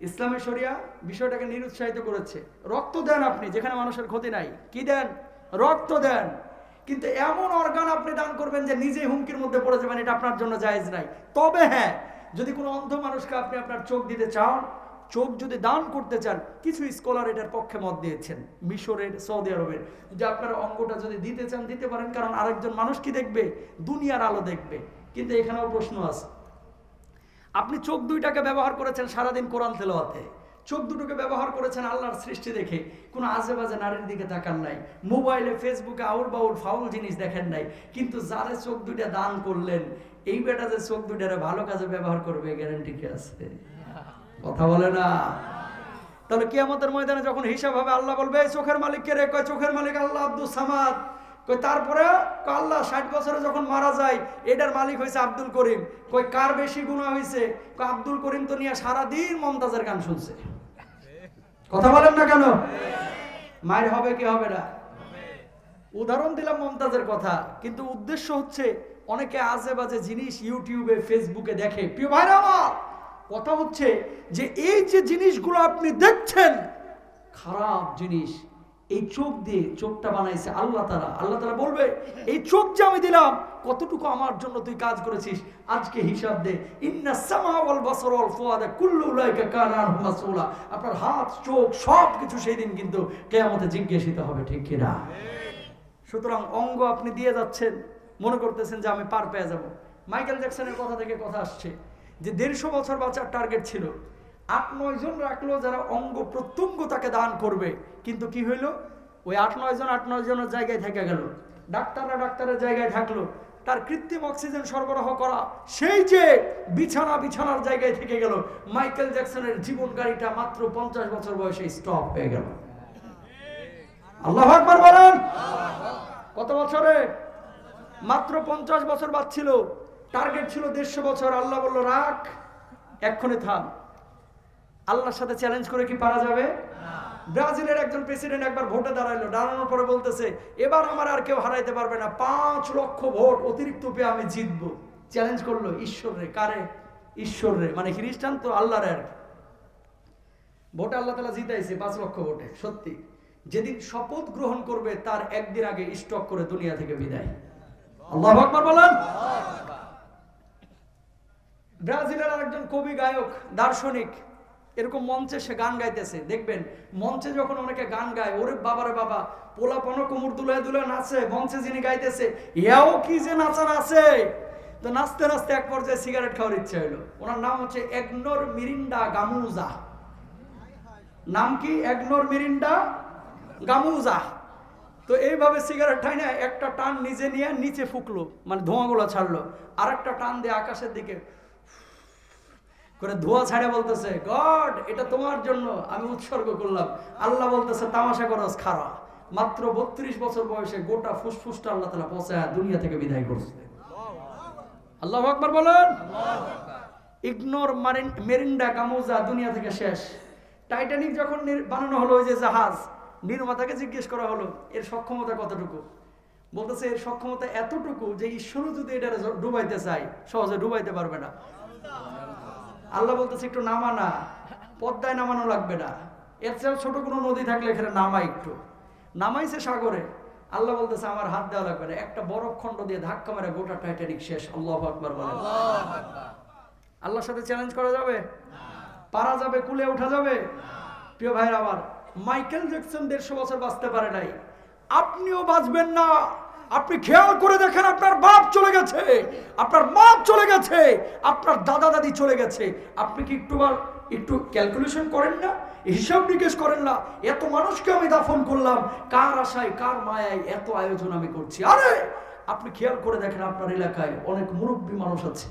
ইসলামের শরিয়া বিষয়টাকে নিরুৎসাহিত করেছে। রক্ত দেন আপনি, যেখানে মানুষের ক্ষতি নাই, কি দেন? রক্ত দেন। কিন্তু এমন অর্গান আপনি দান করবেন যে নিজে হুমকির মধ্যে পড়ে যাবেন, এটা আপনার জন্য জায়েজ নাই। তবে হ্যাঁ, যদি কোনো অন্ধ মানুষকে আপনি আপনার চোখ দিতে চান, চোখ যদি দান করতে চান, কিছু স্কলার এটার পক্ষে মত দিয়েছেন, মিশরের, সৌদি আরবের, যে আপনার অঙ্গটা যদি দিতে চান দিতে পারেন, কারণ আরেকজন মানুষ কি দেখবে? দুনিয়ার আলো দেখবে। কিন্তু এখানেও প্রশ্ন আছে। আপনি চোখ 2টাকে ব্যবহার করেছেন সারাদিন কোরআন তেলাওয়াতে, চোখ 2টোকে ব্যবহার করেছেন আল্লাহর সৃষ্টি দেখে, কোনো আজে বাজে নারীর দিকে তাকান নাই, মোবাইলে ফেসবুকে আউল বাউল ফাউল জিনিস দেখেন নাই। কিন্তু যারা চোখ 2টা দান করলেন, এই বেটা যে চোখ 2টারে ভালো কাজে ব্যবহার করবে, গ্যারান্টি কি আছে? কথা বলে না? তাহলে কিয়ামতের ময়দানে যখন হিসাব হবে আল্লাহ বলবে এই চোখের মালিক কে রে? কয় চোখের মালিক আল্লাহ আব্দুল সামাদ। কই তারপরে? কয় আল্লাহ 60 বছরে যখন মারা যায় এটার মালিক হয়েছে আব্দুল করিম। কই কার বেশি গুনাহ হয়েছে? কয় আব্দুল করিম তো নিয়ে সারাদিন মমতাজের গান শুনছে। কথা বলেন না কেন? মায়ের হবে কি হবে না? উদাহরণ দিলাম মমতাজের কথা, কিন্তু উদ্দেশ্য হচ্ছে অনেকে আজে বাজে জিনিস ইউটিউবে ফেসবুকে দেখে। প্রিয় ভাইরা আমার, কথা হচ্ছে যে এই যে জিনিসগুলো আপনি দেখছেন খারাপ জিনিস, এই চোখ দিয়ে, চোখটা বানাইছে আল্লাহ তাআলা। আল্লাহ তাআলা বলবে এই চোখ যে আমি দিলাম কতটুকু আমার জন্য তুই কাজ করেছিস আজকে হিসাব দে। ইন্নাস সামা ওয়াল বাসার ওয়াল ফুয়াদা কুল্লু উলাইকা কানা আনহু মাসউলা। আপনার হাত, চোখ সব কিছু সেই দিন কিন্তু কিয়ামতে জিজ্ঞাসিত হবে, ঠিক কি না? সুতরাং অঙ্গ আপনি দিয়ে যাচ্ছেন, মনে করতেছেন যে আমি পার পেয়ে যাব। মাইকেল জ্যাকসনের কথা থেকে কথা আসছে যে 150 বছর বাঁচার টার্গেট ছিল, 8-9 জন রাখলো যারা অঙ্গ প্রত্যঙ্গ তাকে দান করবে। কিন্তু কি হইল? ওই 8-9 জনের জায়গায় থেকে গেল, ডাক্তাররা ডাক্তারের জায়গায় থাকলো, তার কৃত্রিম অক্সিজেন সরবরাহ করা সেই যে বিছানার জায়গায় থেকে গেল। মাইকেল জ্যাকসনের জীবন গাড়িটা মাত্র 50 বছর বয়সে স্টপ হয়ে গেল। আল্লাহু আকবার বলেন। কত বছরে? মাত্র 50 বছর বাঁচছিল, টার্গেট ছিল 150 বছর। আল্লাহ বলল রাখ, এক্ষুনি থাম। আল্লাহর সাথে চ্যালেঞ্জ করে কি পারা যাবে? ব্রাজিলের একজন প্রেসিডেন্ট একবার ভোটে দাঁড়াইলো, দাঁড়ানোর পরে বলতেছে এবার আমার আর কেউ হারাইতে পারবে না, 5 লক্ষ ভোট অতিরিক্ত পেয়ে আমি জিতবো। চ্যালেঞ্জ করলো ঈশ্বরে। কারে? ঈশ্বরে, মানে খ্রিস্টান তো আল্লাহর আর কি। ভোটে আল্লাহ তাআলা জিতাইছে 5 লক্ষ ভোটে। সত্যি যেদিন শপথ গ্রহণ করবে তার একদিন আগে স্টক করে দুনিয়া থেকে বিদায়। আল্লাহু আকবার বলেন। ব্রাজিলের আরেকজন কবি, গায়ক, দার্শনিক এরকম মঞ্চে সে গান গাইতেছে। দেখবেন মঞ্চে যখন অনেকে গান গায়, ওরে বাবারে বাবা, পোলাপনো কোমর দুলে দুলে নাচে। মঞ্চে যিনি গাইতেছে এও কি যে নাচা নাচে। তো নাচতে নাচতে এক পর্যায়ে সিগারেট খাওয়ার ইচ্ছা হলো। ওনার নাম হচ্ছে এগনোর মিরিন্ডা গামুজা। নাম কি? এগনোর মিরিন্ডা গামুজা। তো এইভাবে সিগারেট ঠাই না একটা টান নিজে নিয়ে নিচে ফুকলো, মানে ধোঁয়াগুলো ছাড়লো, আর একটা টান দিয়ে আকাশের দিকে করে ধোঁয়া ছাড়ে বলতেছে গড এটা তোমার জন্য আমি উৎসর্গ করলাম। আল্লাহ বলতেছে তামাশা করস খারা। মাত্র 32 বছর বয়সে গোটা ফুসফুসটা আল্লাহ তাআলা পৌঁছায় দুনিয়া থেকে বিদায় করছে। আল্লাহু আকবার বলেন। ইগনোর মেরিন্ডা গামুজা দুনিয়া থেকে শেষ। টাইটানিক যখন বানানো হলো, ওই যে জাহাজ, নির্মাতাকে জিজ্ঞেস করা হলো এর সক্ষমতা কতটুকু। বলতেছে এর সক্ষমতা এতটুকু যে ঈশ্বরও যদি এটা ডুবাইতে চায় সহজে ডুবাইতে পারবে না। আল্লাহ বলতেছে একটু নামা না, পদ্মায় নামানো লাগবে না, এর চেয়ে ছোট কোনো নদী থাকলে এখানে নামা। একটু নামাইছে সাগরে। আল্লাহ বলতেছে আমার হাত দেওয়া লাগবে না, একটা বরফ খণ্ড দিয়ে ধাক্কা মেরে গোটা টাইটানিক শেষ। আল্লাহু আকবার বলেন। আল্লাহর সাথে চ্যালেঞ্জ করা যাবে? পারা যাবে? কুলে ওঠা যাবে? প্রিয় ভাইরা আমার, মাইকেল জ্যাকসন 150 বছর বাঁচতে পারে নাই, আপনিও বাঁচবেন না। আপনি খেয়াল করে দেখেন, আপনার বাপ চলে গেছে, আপনার মা চলে গেছে, আপনার দাদা দাদি চলে গেছে। আপনি কি একটু ক্যালকুলেশন করেন না? হিসাব নিকেশ করেন না? এত মানুষকে আমি দাফন করলাম, কার আশায় কার মায়ায় এত আয়োজন আমি করছি। আরে আপনি খেয়াল করে দেখেন আপনার এলাকায় অনেক মুরব্বী মানুষ আছে,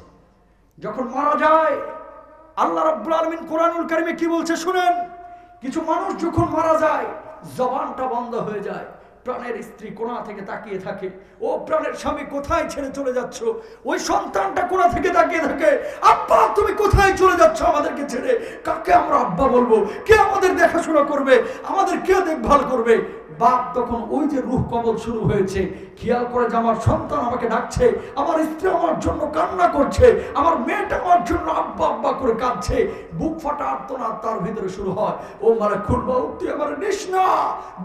যখন মারা যায় আল্লাহ রাব্বুল আলামিন কোরআনুল কারীমে কি বলছে শুনেন। কিছু মানুষ যখন মারা যায় জবানটা বন্ধ হয়ে যায়, প্রাণের স্ত্রী কোণা থেকে তাকিয়ে থাকে, ও প্রাণের স্বামী কোথায় ছেড়ে চলে যাচ্ছ। ওই সন্তানটা কোণা থেকে তাকিয়ে থাকে, আব্বা তুমি কোথায় চলে যাচ্ছ আমাদেরকে ছেড়ে। কাকে আমরা আব্বা বলবো? কে আমাদের দেখাশোনা করবে? আমাদের কে দেখভাল করবে? বাপ তখন ওই যে রূহ কবজ শুরু হয়েছে, খেয়াল করে যে আমার সন্তান আমাকে ডাকছে, আমার স্ত্রী আমার জন্য কান্না করছে, আমার মেয়েটা আমার জন্য আব্বা আব্বা করে কাঁদছে, বুক ফাটা আর্তনাদ তার ভিতরে শুরু হয়। ও মালাকুল মাউত তুই আমার নিস না,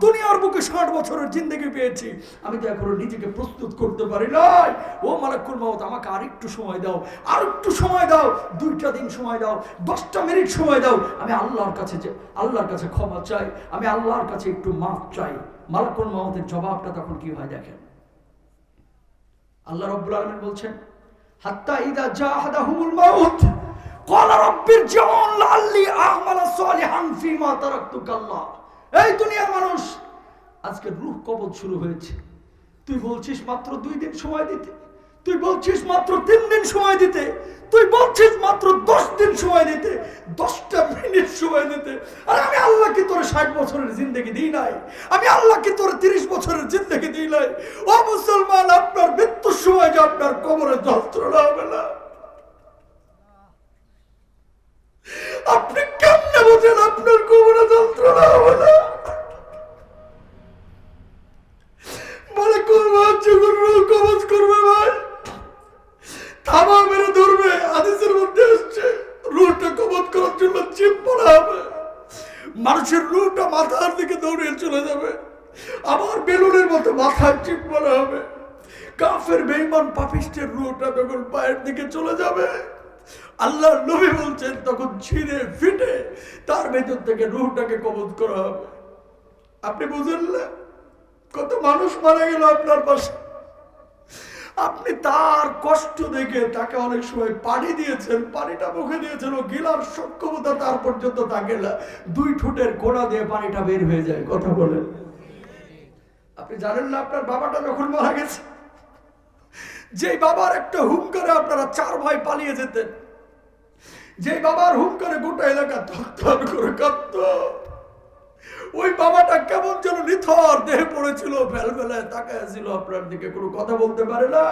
দুনিয়ার বুকে 60 বছরের জিন্দেগি পেয়েছি, আমি তো এখনো নিজেকে প্রস্তুত করতে পারি নাই। ও মালাকুল মাউত আমাকে আরেকটু সময় দাও, আরেকটু সময় দাও, 2টা দিন সময় দাও, 10টা মিনিট সময় দাও, আমি আল্লাহর কাছে ক্ষমা চাই, আমি আল্লাহর কাছে একটু মাফ চাই। মালাকুল মাউতের জবাবটা তখন কি হয় দেখেন। আল্লাহ রাব্বুল আলামিন বলছেন হাত্তা ইযা জাহাদাহুমুল মাউত ক্বালা রাব্বিরজিউন লাআল্লি আ'মালা সালিহান ফীমা তারাকতু কাল্লা। এই দুনিয়ার মানুষ, আজকে রূহ কবজ শুরু হয়েছে, তুই বলছিস মাত্র 2 দিন সময় দিতে, তুই বলছিস মাত্র 3 দিন সময় দিতে, তুই বলছিস মাত্র 10 দিন সময় দিতে, 10টা মিনিট সময় দিতে। আর আমি আল্লাহ কি তোর 60 বছরের জিন্দেগি দিই নাই? আমি আল্লাহ কি তোর 30 বছরের জিন্দেগি দিই নাই? ও মুসলমান, আপনার মৃত্যুর সময় যে আপনার কবরে যন্ত্রণা হবে না, আপনি কেমনে বোঝেন আপনার কবরে যন্ত্রণা হবে না? মালাকুল মউত যখন রূহ কবজ করবে ভাই, থাবা মেরে ধরবে। হাদিসের মধ্যে আসছে রূহটা কবজ করার জন্য চিপ পড়া হবে। মানুষের রূহটা মাথার দিকে দৌড়িয়ে চলে যাবে, আবার বেলুনের মতো মাথায় চিপ পড়া হবে। কাফের বেঈমান পাপিষ্টের রূহটা যখন পায়ের দিকে চলে যাবে, আল্লাহর নবী বলছেন তখন ছিঁড়ে ফিটে তার ভেতর থেকে রূহটাকে কবজ করা হবে। আপনি বুঝেন না কত মানুষ মারা গেল আপনার পাশে? আপনি তার কষ্ট দেখে তাকে অনেক সময় পানি দিয়েছেন, পানিটা মুখে দিয়েছেন, ও গিলার সক্ষমতা তার পর্যন্ত থাকে না, 2 ঠোঁটের কোণা দিয়ে পানিটা বের হয়ে যায়। কথা বলেন, আপনি জানেন না আপনার বাবাটা যখন মারা গেছে, যেই বাবার একটা হুঙ্কারে আপনারা 4 ভাই পালিয়ে যেতেন, যেই বাবার হুঙ্কারে গোটা এলাকা থরথর করে কাঁপত, ওই বাবাটা কেমন যেন নিথর দেহে পড়েছিল, বেলবেলায় তাকায় ছিল আপনার দিকে, কোনো কথা বলতে পারে না।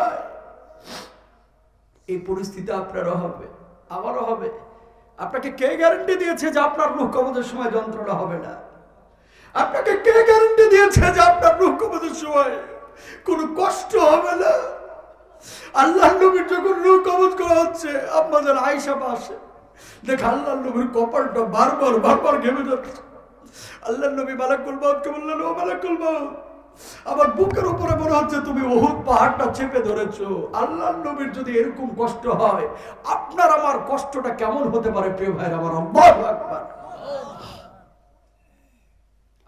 এই পরিস্থিতি আপনারও হবে, আমারও হবে। আপনাকে কে গ্যারান্টি দিয়েছে যে আপনার রূহ কবজের সময় যন্ত্রণা হবে না? আপনাকে কে গ্যারান্টি দিয়েছে যে আপনার রূহ কবজের সময় কোনো কষ্ট হবে না? আল্লাহ নবীর যখন রূহ কবজ করা হচ্ছে, আম্মা জান আয়েশা পাশে দেখে আল্লাহ নবীর কপালটা বারবার ঘেমে যাচ্ছে। আল্লাহ নবী মালাকুল মউতকে বললেন, ও মালাকুল মউত, আমার বুকের উপরে মনে হচ্ছে তুমি উহুদ পাহাড়টা চেপে ধরেছো। আল্লাহ নবীর যদি এরকম কষ্ট হয়, আপনার আমার কষ্টটা কেমন হতে পারে? প্রিয় ভাইরা আমার, আল্লাহু আকবার।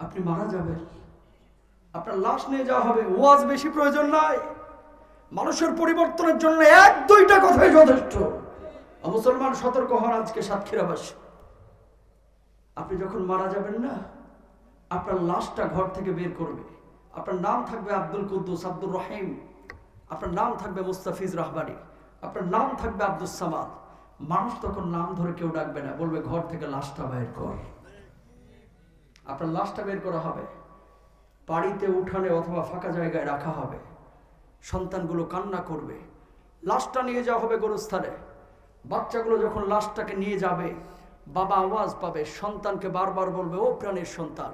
আপনি মারা যাবেন, আপনার লাশ নিয়ে যাওয়া হবে, ওয়াজ বেশি প্রয়োজন নাই। মানুষের পরিবর্তনের জন্য 1-2টা কথাই যথেষ্ট। মুসলমান সতর্ক হন আজকে সাতক্ষীরাবাসী। আপনি যখন মারা যাবেন না, আপনার লাশটা ঘর থেকে বের করবে, আপনার নাম থাকবে আব্দুল কুদ্দুস, আব্দুর রহিম, আপনার নাম থাকবে মুস্তাফিজ রাহবানি, আপনার নাম থাকবে আব্দুস সামাদ। মানুষ তখন নাম ধরে কেউ ডাকবে না, বলবে ঘর থেকে লাশটা বের কর। আপনার লাশটা বের করা হবে, বাড়িতে উঠানে অথবা ফাঁকা জায়গায় রাখা হবে, সন্তানগুলো কান্না করবে, লাশটা নিয়ে যাওয়া হবে গোরস্থানে। বাচ্চাগুলো যখন লাশটাকে নিয়ে যাবে, বাবা আওয়াজ পাবে, সন্তানকে বারবার বলবে, ও প্রাণের সন্তান,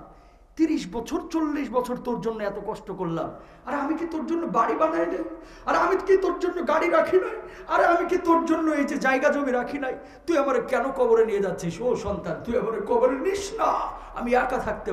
30 বছর 40 বছর তোর জন্য এত কষ্ট করলাম, আরে আমি কি তোর জন্য বাড়ি বানাই নাই? আরে আমি কি তোর জন্য গাড়ি রাখি নাই? আরে আমি কি তোর জন্য এই যে জায়গা জমি রাখি নাই? তুই আমার কেন কবরে নিয়ে যাচ্ছিস? ও সন্তান, তুই আমার কবরে নিস না, আমি একা থাকতে পারি।